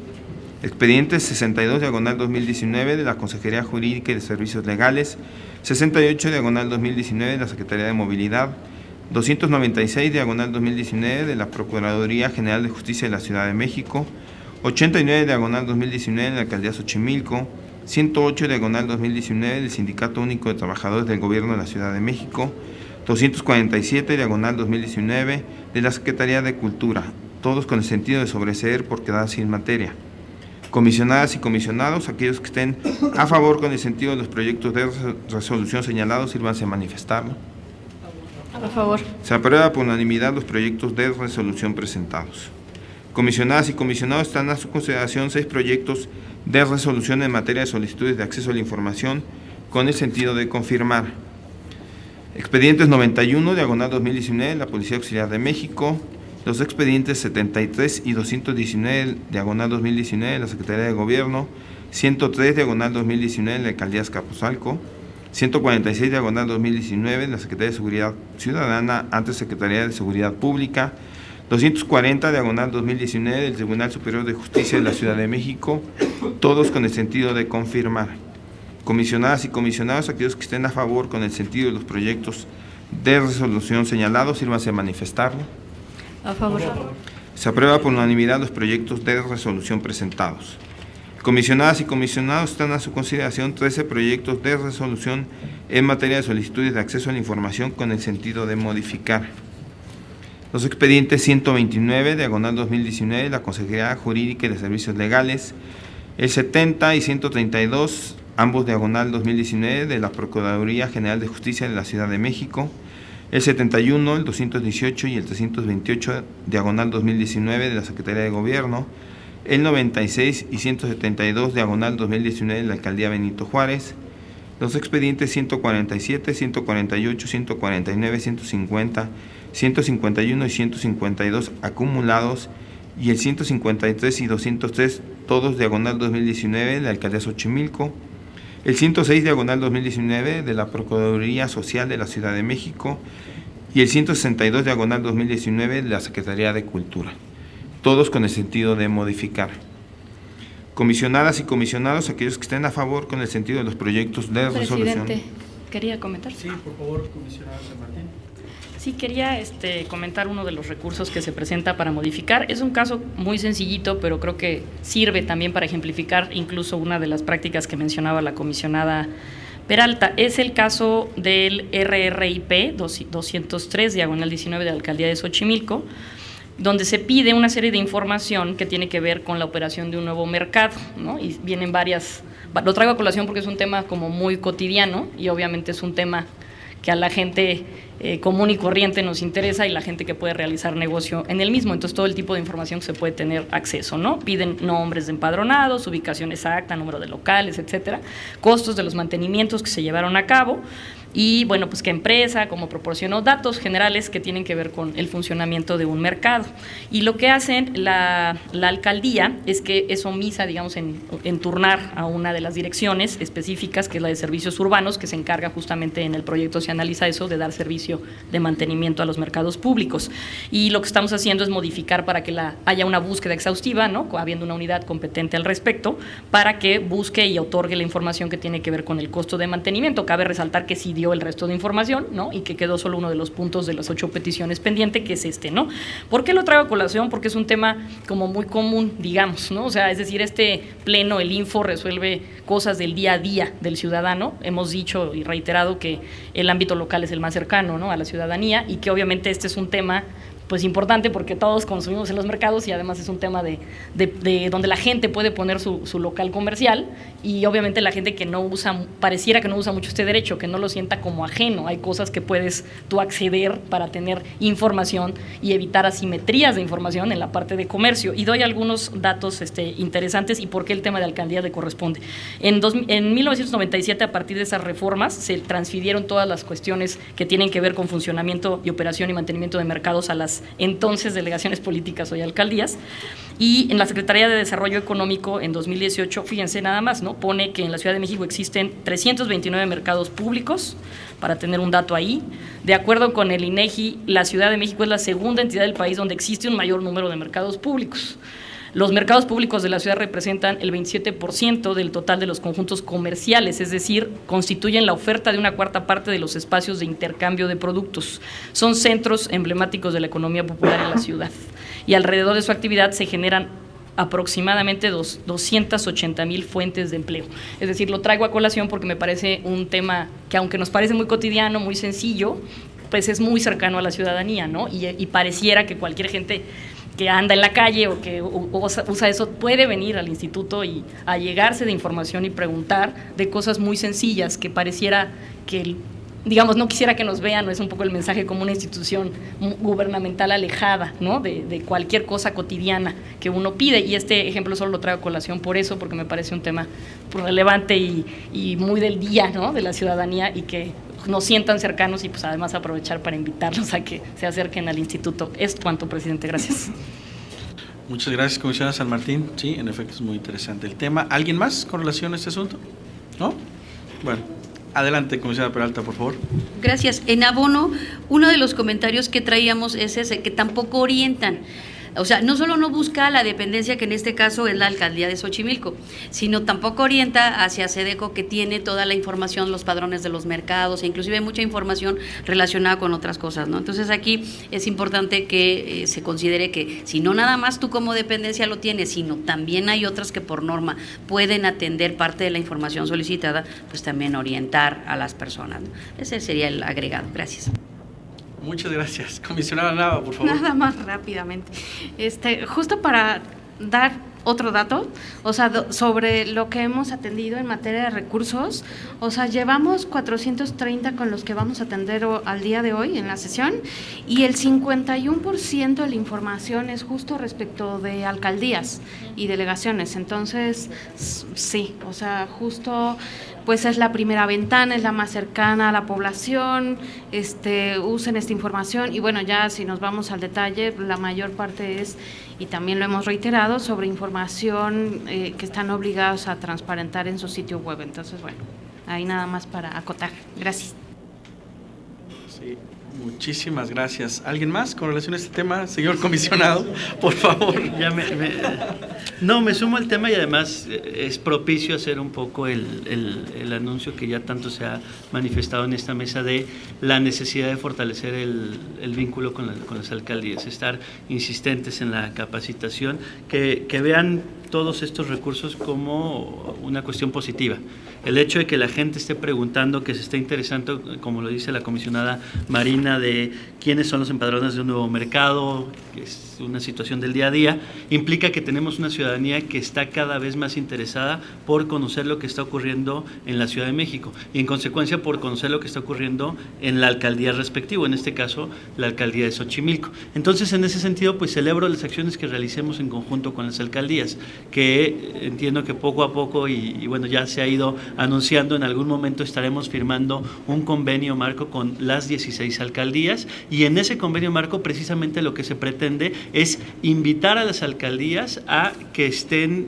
Expediente 62, diagonal 2019, de la Consejería Jurídica y de Servicios Legales, 68, diagonal 2019, de la Secretaría de Movilidad, 296, diagonal 2019, de la Procuraduría General de Justicia de la Ciudad de México, 89, diagonal 2019, de la Alcaldía Xochimilco, 108, diagonal 2019, del Sindicato Único de Trabajadores del Gobierno de la Ciudad de México, 247, diagonal 2019, de la Secretaría de Cultura, todos con el sentido de sobreseer por quedar sin materia. Comisionadas y comisionados, aquellos que estén a favor con el sentido de los proyectos de resolución señalados, sírvanse a manifestarlo. A favor. Se aprueba por unanimidad los proyectos de resolución presentados. Comisionadas y comisionados, están a su consideración 6 proyectos de resolución en materia de solicitudes de acceso a la información con el sentido de confirmar. Expedientes 91, diagonal 2019, de la Policía Auxiliar de México, los expedientes 73 y 219, diagonal 2019, de la Secretaría de Gobierno, 103, diagonal 2019, de la Alcaldía Azcapotzalco, 146, diagonal 2019, de la Secretaría de Seguridad Ciudadana ante Secretaría de Seguridad Pública, 240, diagonal 2019, del Tribunal Superior de Justicia de la Ciudad de México, todos con el sentido de confirmar. Comisionadas y comisionados, aquellos que estén a favor con el sentido de los proyectos de resolución señalados, sírvanse a manifestarlo. A favor. Se aprueba por unanimidad los proyectos de resolución presentados. Comisionadas y comisionados, están a su consideración 13 proyectos de resolución en materia de solicitudes de acceso a la información con el sentido de modificar. Los expedientes 129, diagonal 2019, de la Consejería Jurídica y de Servicios Legales, el 70 y 132, ambos diagonal 2019, de la Procuraduría General de Justicia de la Ciudad de México, el 71, el 218 y el 328, diagonal 2019, de la Secretaría de Gobierno, el 96 y 172, diagonal 2019, de la Alcaldía Benito Juárez, los expedientes 147, 148, 149, 150, 151 y 152 acumulados, y el 153 y 203, todos diagonal 2019, de la Alcaldía Xochimilco, el 106, diagonal 2019, de la Procuraduría Social de la Ciudad de México, y el 162, diagonal 2019, de la Secretaría de Cultura, todos con el sentido de modificar. Comisionadas y comisionados, aquellos que estén a favor con el sentido de los proyectos de resolución. Presidente, ¿quería comentar? Sí, por favor, comisionada San Martín. Sí, quería comentar uno de los recursos que se presenta para modificar. Es un caso muy sencillito, pero creo que sirve también para ejemplificar incluso una de las prácticas que mencionaba la comisionada Peralta. Es el caso del RRIP 203, diagonal 19, de la Alcaldía de Xochimilco. donde se pide una serie de información que tiene que ver con la operación de un nuevo mercado, ¿no? Y vienen varias, lo traigo a colación porque es un tema como muy cotidiano y obviamente es un tema que a la gente común y corriente nos interesa y la gente que puede realizar negocio en el mismo. Entonces, todo el tipo de información que se puede tener acceso, ¿no? Piden nombres de empadronados, ubicación exacta, número de locales, etcétera, costos de los mantenimientos que se llevaron a cabo y, bueno, pues qué empresa, cómo proporcionó, datos generales que tienen que ver con el funcionamiento de un mercado. Y lo que hacen la alcaldía es que es omisa, digamos, en turnar a una de las direcciones específicas, que es la de servicios urbanos, que se encarga justamente en el proyecto, se analiza eso, de dar servicio de mantenimiento a los mercados públicos. Y lo que estamos haciendo es modificar para que haya una búsqueda exhaustiva, ¿no? Habiendo una unidad competente al respecto, para que busque y otorgue la información que tiene que ver con el costo de mantenimiento. Cabe resaltar que sí dio el resto de información, ¿no? Y que quedó solo uno de los puntos de las 8 peticiones pendiente, que es este, ¿no? ¿Por qué lo traigo a colación? Porque es un tema como muy común, digamos, ¿no? O sea, es decir, este pleno, el Info, resuelve cosas del día a día del ciudadano. Hemos dicho y reiterado que el ámbito local es el más cercano, ¿no?, a la ciudadanía, y que obviamente este es un tema pues importante porque todos consumimos en los mercados y además es un tema de donde la gente puede poner su local comercial y obviamente la gente que no usa, pareciera que no usa mucho este derecho, que no lo sienta como ajeno. Hay cosas que puedes tú acceder para tener información y evitar asimetrías de información en la parte de comercio. Y doy algunos datos interesantes y por qué el tema de alcaldía le corresponde. En 1997, a partir de esas reformas, se transfirieron todas las cuestiones que tienen que ver con funcionamiento y operación y mantenimiento de mercados a las entonces delegaciones políticas, hoy alcaldías, y en la Secretaría de Desarrollo Económico en 2018, fíjense nada más, ¿no?, pone que en la Ciudad de México existen 329 mercados públicos, para tener un dato ahí. De acuerdo con el INEGI, la Ciudad de México es la segunda entidad del país donde existe un mayor número de mercados públicos. Los mercados públicos de la ciudad representan el 27% del total de los conjuntos comerciales, es decir, constituyen la oferta de una cuarta parte de los espacios de intercambio de productos. Son centros emblemáticos de la economía popular en la ciudad y alrededor de su actividad se generan aproximadamente 280,000 fuentes de empleo. Es decir, lo traigo a colación porque me parece un tema que, aunque nos parece muy cotidiano, muy sencillo, pues es muy cercano a la ciudadanía, ¿no? Y pareciera que cualquier gente que anda en la calle o que usa eso puede venir al instituto y allegarse de información y preguntar de cosas muy sencillas que pareciera que, digamos, no quisiera que nos vean, no es un poco el mensaje como una institución gubernamental alejada, ¿no?, de cualquier cosa cotidiana que uno pide. Y este ejemplo solo lo traigo a colación por eso, porque me parece un tema relevante y muy del día, ¿no?, de la ciudadanía y que nos sientan cercanos y pues además aprovechar para invitarlos a que se acerquen al instituto. Es cuanto, presidente. Gracias. Muchas gracias, comisionada San Martín. Sí, en efecto es muy interesante el tema. ¿Alguien más con relación a este asunto? ¿No? Bueno, adelante, comisionada Peralta, por favor. Gracias. En abono, uno de los comentarios que traíamos es ese, que tampoco orientan. O sea, no solo no busca la dependencia, que en este caso es la alcaldía de Xochimilco, sino tampoco orienta hacia SEDECO, que tiene toda la información, los padrones de los mercados, e inclusive mucha información relacionada con otras cosas, ¿no? Entonces aquí es importante que se considere que si no nada más tú como dependencia lo tienes, sino también hay otras que por norma pueden atender parte de la información solicitada, pues también orientar a las personas, ¿no? Ese sería el agregado. Gracias. Muchas gracias. Comisionada Nava, por favor. Nada más rápidamente. Justo para dar otro dato, o sea, sobre lo que hemos atendido en materia de recursos, o sea, llevamos 430 con los que vamos a atender al día de hoy en la sesión, y el 51% de la información es justo respecto de alcaldías y delegaciones. Entonces, sí, o sea, justo pues es la primera ventana, es la más cercana a la población, usen esta información y bueno, ya si nos vamos al detalle, la mayor parte es, y también lo hemos reiterado, sobre información que están obligados a transparentar en su sitio web. Entonces, bueno, ahí nada más para acotar. Gracias. Sí, muchísimas gracias. ¿Alguien más con relación a este tema, señor comisionado? Por favor. Ya me sumo al tema y además es propicio hacer un poco el anuncio que ya tanto se ha manifestado en esta mesa de la necesidad de fortalecer el vínculo con las alcaldías, estar insistentes en la capacitación, que vean todos estos recursos como una cuestión positiva. El hecho de que la gente esté preguntando, que se esté interesando, como lo dice la comisionada Marina, de quiénes son los empadrones de un nuevo mercado, que es una situación del día a día, implica que tenemos una ciudadanía que está cada vez más interesada por conocer lo que está ocurriendo en la Ciudad de México y en consecuencia por conocer lo que está ocurriendo en la alcaldía respectiva, en este caso la alcaldía de Xochimilco. Entonces, en ese sentido, pues celebro las acciones que realicemos en conjunto con las alcaldías, que entiendo que poco a poco y bueno, ya se ha ido anunciando, en algún momento estaremos firmando un convenio marco con las 16 alcaldías, y en ese convenio marco precisamente lo que se pretende es invitar a las alcaldías a que estén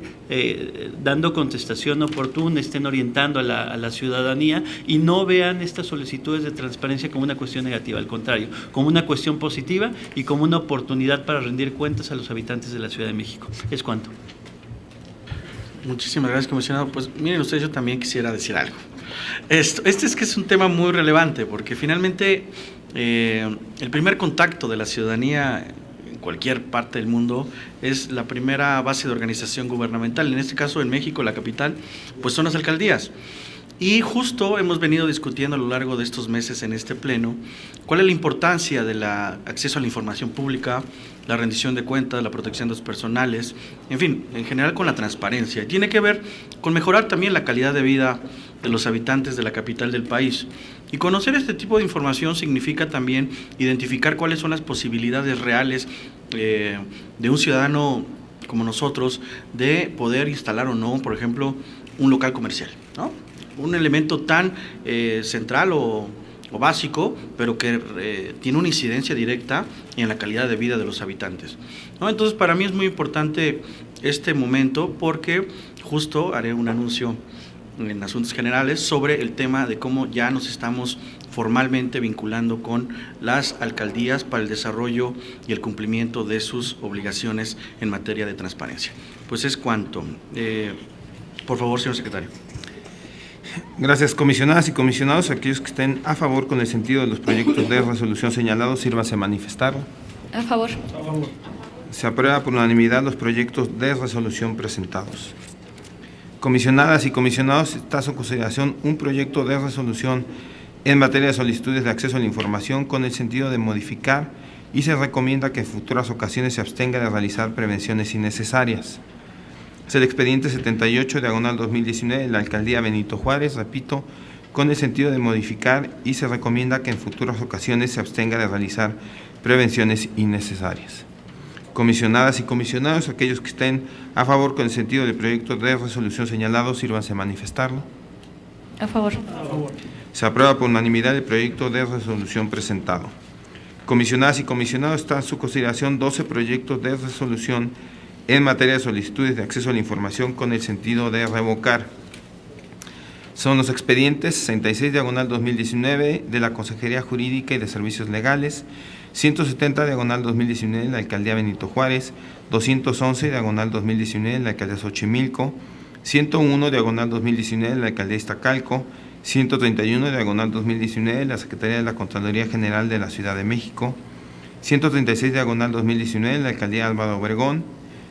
dando contestación oportuna, estén orientando a la ciudadanía y no vean estas solicitudes de transparencia como una cuestión negativa, al contrario, como una cuestión positiva y como una oportunidad para rendir cuentas a los habitantes de la Ciudad de México. Es cuanto. Muchísimas gracias, comisionado. Pues miren ustedes, yo también quisiera decir algo. Este es que es un tema muy relevante, porque finalmente el primer contacto de la ciudadanía en cualquier parte del mundo es la primera base de organización gubernamental. En este caso, en México, la capital, pues son las alcaldías. Y justo hemos venido discutiendo a lo largo de estos meses en este pleno cuál es la importancia del acceso a la información pública, la rendición de cuentas, la protección de datos personales, en fin, en general con la transparencia. Y tiene que ver con mejorar también la calidad de vida de los habitantes de la capital del país. Y conocer este tipo de información significa también identificar cuáles son las posibilidades reales de un ciudadano como nosotros de poder instalar o no, por ejemplo, un local comercial, ¿no? Un elemento tan central o básico, pero que tiene una incidencia directa en la calidad de vida de los habitantes, ¿no? Entonces, para mí es muy importante este momento, porque justo haré un anuncio en Asuntos Generales sobre el tema de cómo ya nos estamos formalmente vinculando con las alcaldías para el desarrollo y el cumplimiento de sus obligaciones en materia de transparencia. Pues es cuanto. Por favor, señor secretario. Gracias, comisionadas y comisionados. Aquellos que estén a favor con el sentido de los proyectos de resolución señalados, sírvase a manifestarlo. A favor. Se aprueba por unanimidad los proyectos de resolución presentados. Comisionadas y comisionados, está a su consideración un proyecto de resolución en materia de solicitudes de acceso a la información con el sentido de modificar, y se recomienda que en futuras ocasiones se abstenga de realizar prevenciones innecesarias. Es el expediente 78/2019 de la alcaldía Benito Juárez, repito, con el sentido de modificar, y se recomienda que en futuras ocasiones se abstenga de realizar prevenciones innecesarias. Comisionadas y comisionados, aquellos que estén a favor con el sentido del proyecto de resolución señalado, sírvanse a manifestarlo. A favor. Se aprueba por unanimidad el proyecto de resolución presentado. Comisionadas y comisionados, está en su consideración 12 proyectos de resolución en materia de solicitudes de acceso a la información con el sentido de revocar. Son los expedientes 66/2019 de la Consejería Jurídica y de Servicios Legales, 170/2019 de la Alcaldía Benito Juárez, 211/2019 de la Alcaldía Xochimilco, 101/2019 de la Alcaldía Iztacalco, 131/2019 de la Secretaría de la Contraloría General de la Ciudad de México, 136/2019 de la Alcaldía Álvaro Obregón,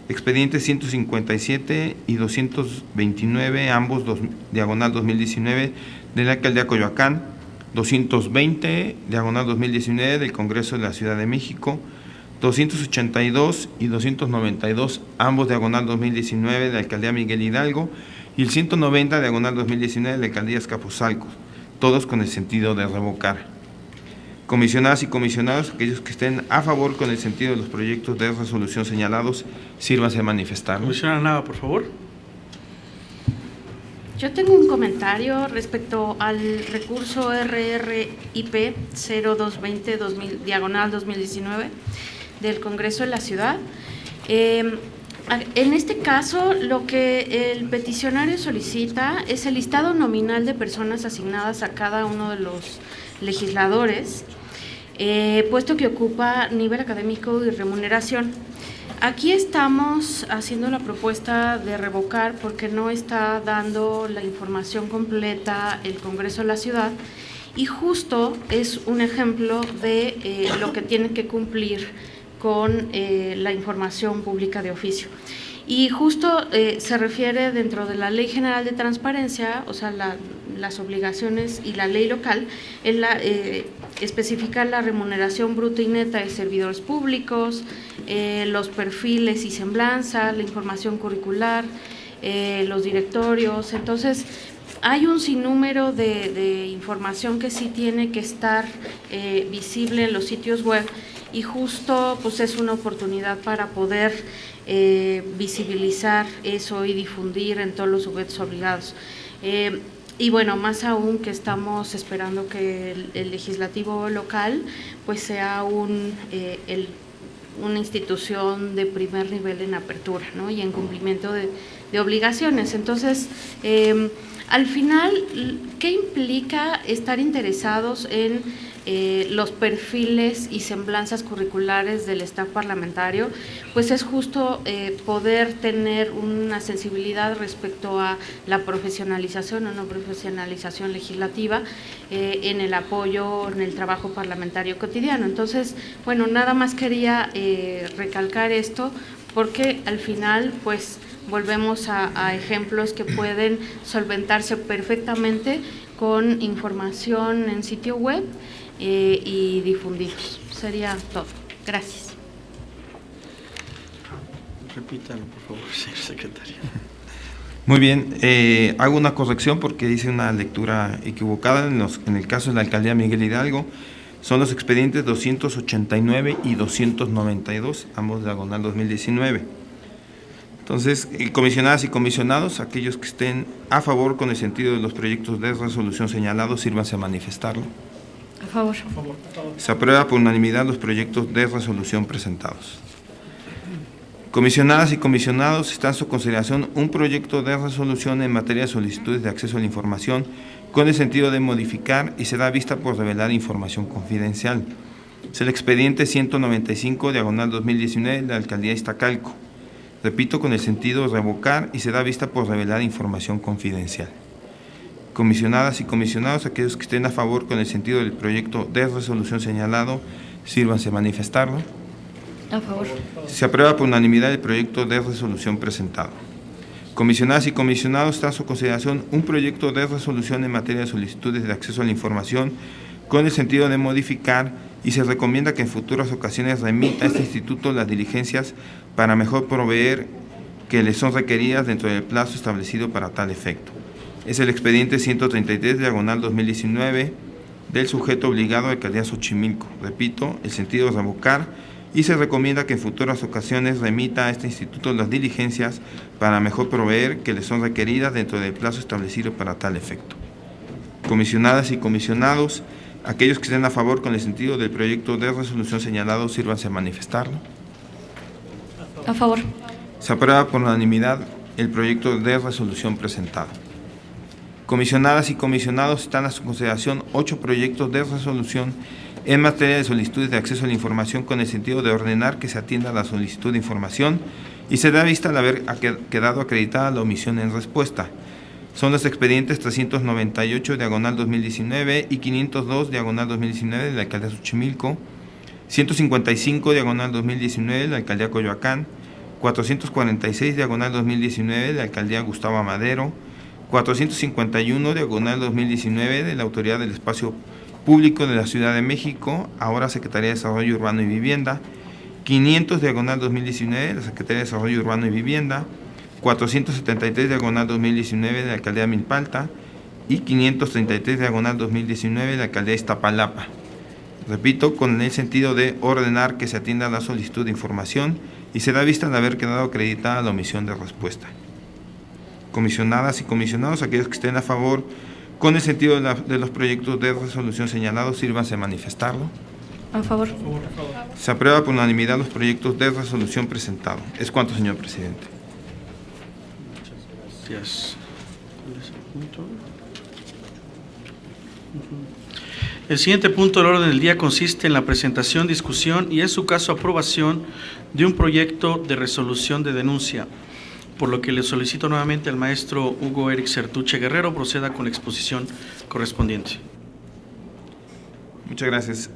expedientes 157 y 229, ambos /2019 de la Alcaldía Coyoacán, 220/2019 del Congreso de la Ciudad de México, 282 y 292, ambos /2019 de la Alcaldía Miguel Hidalgo, y el 190/2019 de la Alcaldía Azcapotzalco, todos con el sentido de revocar. Comisionadas y comisionados, aquellos que estén a favor con el sentido de los proyectos de resolución señalados, sírvanse a manifestar. Comisionada Nava, por favor. Yo tengo un comentario respecto al recurso RRIP 0220/2019 del Congreso de la Ciudad. En este caso, lo que el peticionario solicita es el listado nominal de personas asignadas a cada uno de los legisladores, puesto que ocupa nivel académico y remuneración. Aquí estamos haciendo la propuesta de revocar porque no está dando la información completa el Congreso de la Ciudad, y justo es un ejemplo de lo que tiene que cumplir con la información pública de oficio. Y justo se refiere dentro de la Ley General de Transparencia, o sea, las obligaciones y la ley local, especifica la remuneración bruta y neta de servidores públicos, los perfiles y semblanza, la información curricular, los directorios. Entonces, hay un sinnúmero de información que sí tiene que estar visible en los sitios web, y justo pues es una oportunidad para poder visibilizar eso y difundir en todos los sujetos obligados. Y bueno, más aún que estamos esperando que el legislativo local pues sea una institución de primer nivel en apertura, ¿no? Y en cumplimiento de obligaciones. Entonces, al final, ¿qué implica estar interesados en los perfiles y semblanzas curriculares del staff parlamentario? Pues es justo poder tener una sensibilidad respecto a la profesionalización o no profesionalización legislativa en el apoyo, en el trabajo parlamentario cotidiano. Entonces, bueno, nada más quería recalcar esto, porque al final, pues, volvemos a ejemplos que pueden solventarse perfectamente con información en sitio web y difundidos. Sería todo. Gracias. Repítalo, por favor, señor secretario. Muy bien, hago una corrección porque hice una lectura equivocada. En el caso de la Alcaldía Miguel Hidalgo, son los expedientes 289 y 292, ambos diagonal 2019. Entonces, comisionadas y comisionados, aquellos que estén a favor con el sentido de los proyectos de resolución señalados, sírvanse a manifestarlo. A favor. Se aprueba por unanimidad los proyectos de resolución presentados. Comisionadas y comisionados, está en su consideración un proyecto de resolución en materia de solicitudes de acceso a la información con el sentido de modificar y se da vista por revelar información confidencial. Es el expediente 195, diagonal 2019, de la Alcaldía Iztacalco. Repito, con el sentido de revocar y se da vista por revelar información confidencial. Comisionadas y comisionados, aquellos que estén a favor con el sentido del proyecto de resolución señalado, sírvanse a manifestarlo. A favor. Se aprueba por unanimidad el proyecto de resolución presentado. Comisionadas y comisionados, está a su consideración un proyecto de resolución en materia de solicitudes de acceso a la información con el sentido de modificar y se recomienda que en futuras ocasiones remita a este instituto las diligencias para mejor proveer que le son requeridas dentro del plazo establecido para tal efecto. Es el expediente 133, diagonal 2019, del sujeto obligado de Alcaldía Xochimilco. Repito, el sentido es revocar y se recomienda que en futuras ocasiones remita a este instituto las diligencias para mejor proveer que le son requeridas dentro del plazo establecido para tal efecto. Comisionadas y comisionados, aquellos que estén a favor con el sentido del proyecto de resolución señalado, sírvanse a manifestarlo. A favor. Se aprueba por unanimidad el proyecto de resolución presentado. Comisionadas y comisionados, están a su consideración 8 proyectos de resolución en materia de solicitudes de acceso a la información con el sentido de ordenar que se atienda a la solicitud de información y se da vista al haber quedado acreditada la omisión en respuesta. Son los expedientes 398, diagonal 2019 y 502, diagonal 2019 de la Alcaldía Xochimilco, 155, diagonal 2019 de la Alcaldía Coyoacán, 446, diagonal 2019 de la Alcaldía Gustavo Amadero, 451, diagonal 2019 de la Autoridad del Espacio Público de la Ciudad de México, ahora Secretaría de Desarrollo Urbano y Vivienda, 500, diagonal 2019 de la Secretaría de Desarrollo Urbano y Vivienda, 473, diagonal 2019 de la Alcaldía Milpalta y 533, diagonal 2019 de la Alcaldía Iztapalapa. Repito, con el sentido de ordenar que se atienda a la solicitud de información y se da vista al haber quedado acreditada la omisión de respuesta. Comisionadas y comisionados, aquellos que estén a favor con el sentido de los proyectos de resolución señalados, sírvanse a manifestarlo. A favor. Se aprueba por unanimidad los proyectos de resolución presentados. Es cuanto, señor presidente. Gracias. ¿Cuál es el punto? El siguiente punto del orden del día consiste en la presentación, discusión y, en su caso, aprobación de un proyecto de resolución de denuncia, por lo que le solicito nuevamente al maestro Hugo Eric Sertuche Guerrero proceda con la exposición correspondiente. Muchas gracias.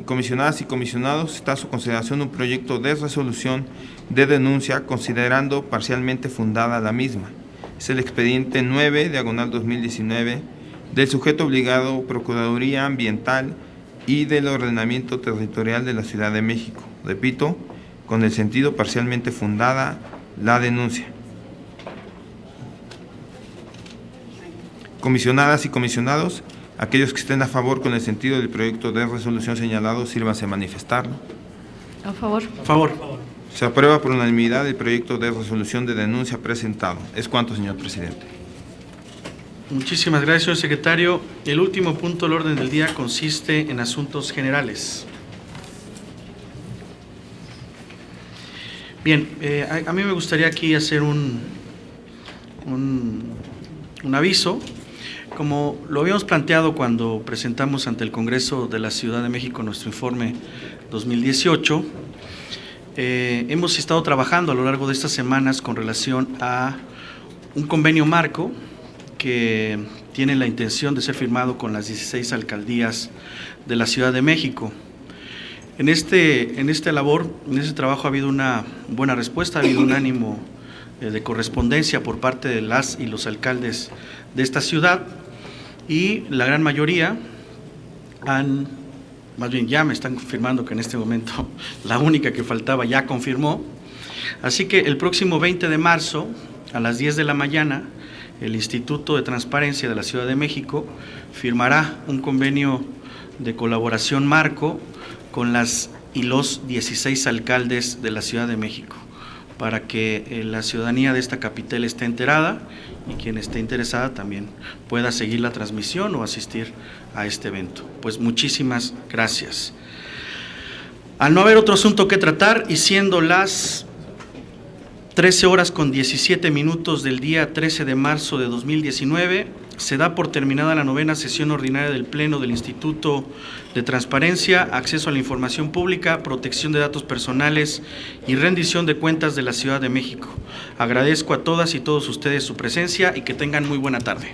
Comisionadas y comisionados, está a su consideración un proyecto de resolución de denuncia considerando parcialmente fundada la misma. Es el expediente 9/2019 del sujeto obligado Procuraduría Ambiental y del Ordenamiento Territorial de la Ciudad de México. Repito, con el sentido parcialmente fundada la denuncia. Comisionadas y comisionados, aquellos que estén a favor con el sentido del proyecto de resolución señalado, sírvanse a manifestarlo. A favor. A favor. Se aprueba por unanimidad el proyecto de resolución de denuncia presentado. Es cuanto, señor presidente. Muchísimas gracias, señor secretario. El último punto del orden del día consiste en asuntos generales. Bien, a mí me gustaría aquí hacer un aviso. Como lo habíamos planteado cuando presentamos ante el Congreso de la Ciudad de México nuestro informe 2018, hemos estado trabajando a lo largo de estas semanas con relación a un convenio marco que tiene la intención de ser firmado con las 16 alcaldías de la Ciudad de México. En esta labor, en este trabajo ha habido una buena respuesta, ha habido un ánimo de correspondencia por parte de las y los alcaldes de esta ciudad, y la gran mayoría más bien ya me están confirmando que en este momento la única que faltaba ya confirmó. Así que el próximo 20 de marzo a las 10 de la mañana, el Instituto de Transparencia de la Ciudad de México firmará un convenio de colaboración marco con las y los 16 alcaldes de la Ciudad de México, para que la ciudadanía de esta capital esté enterada y quien esté interesada también pueda seguir la transmisión o asistir a este evento. Pues muchísimas gracias. Al no haber otro asunto que tratar y siendo las 13:17 del día 13 de marzo de 2019, se da por terminada la 9ª sesión ordinaria del Pleno del Instituto de Transparencia, Acceso a la Información Pública, Protección de Datos Personales y Rendición de Cuentas de la Ciudad de México. Agradezco a todas y todos ustedes su presencia y que tengan muy buena tarde.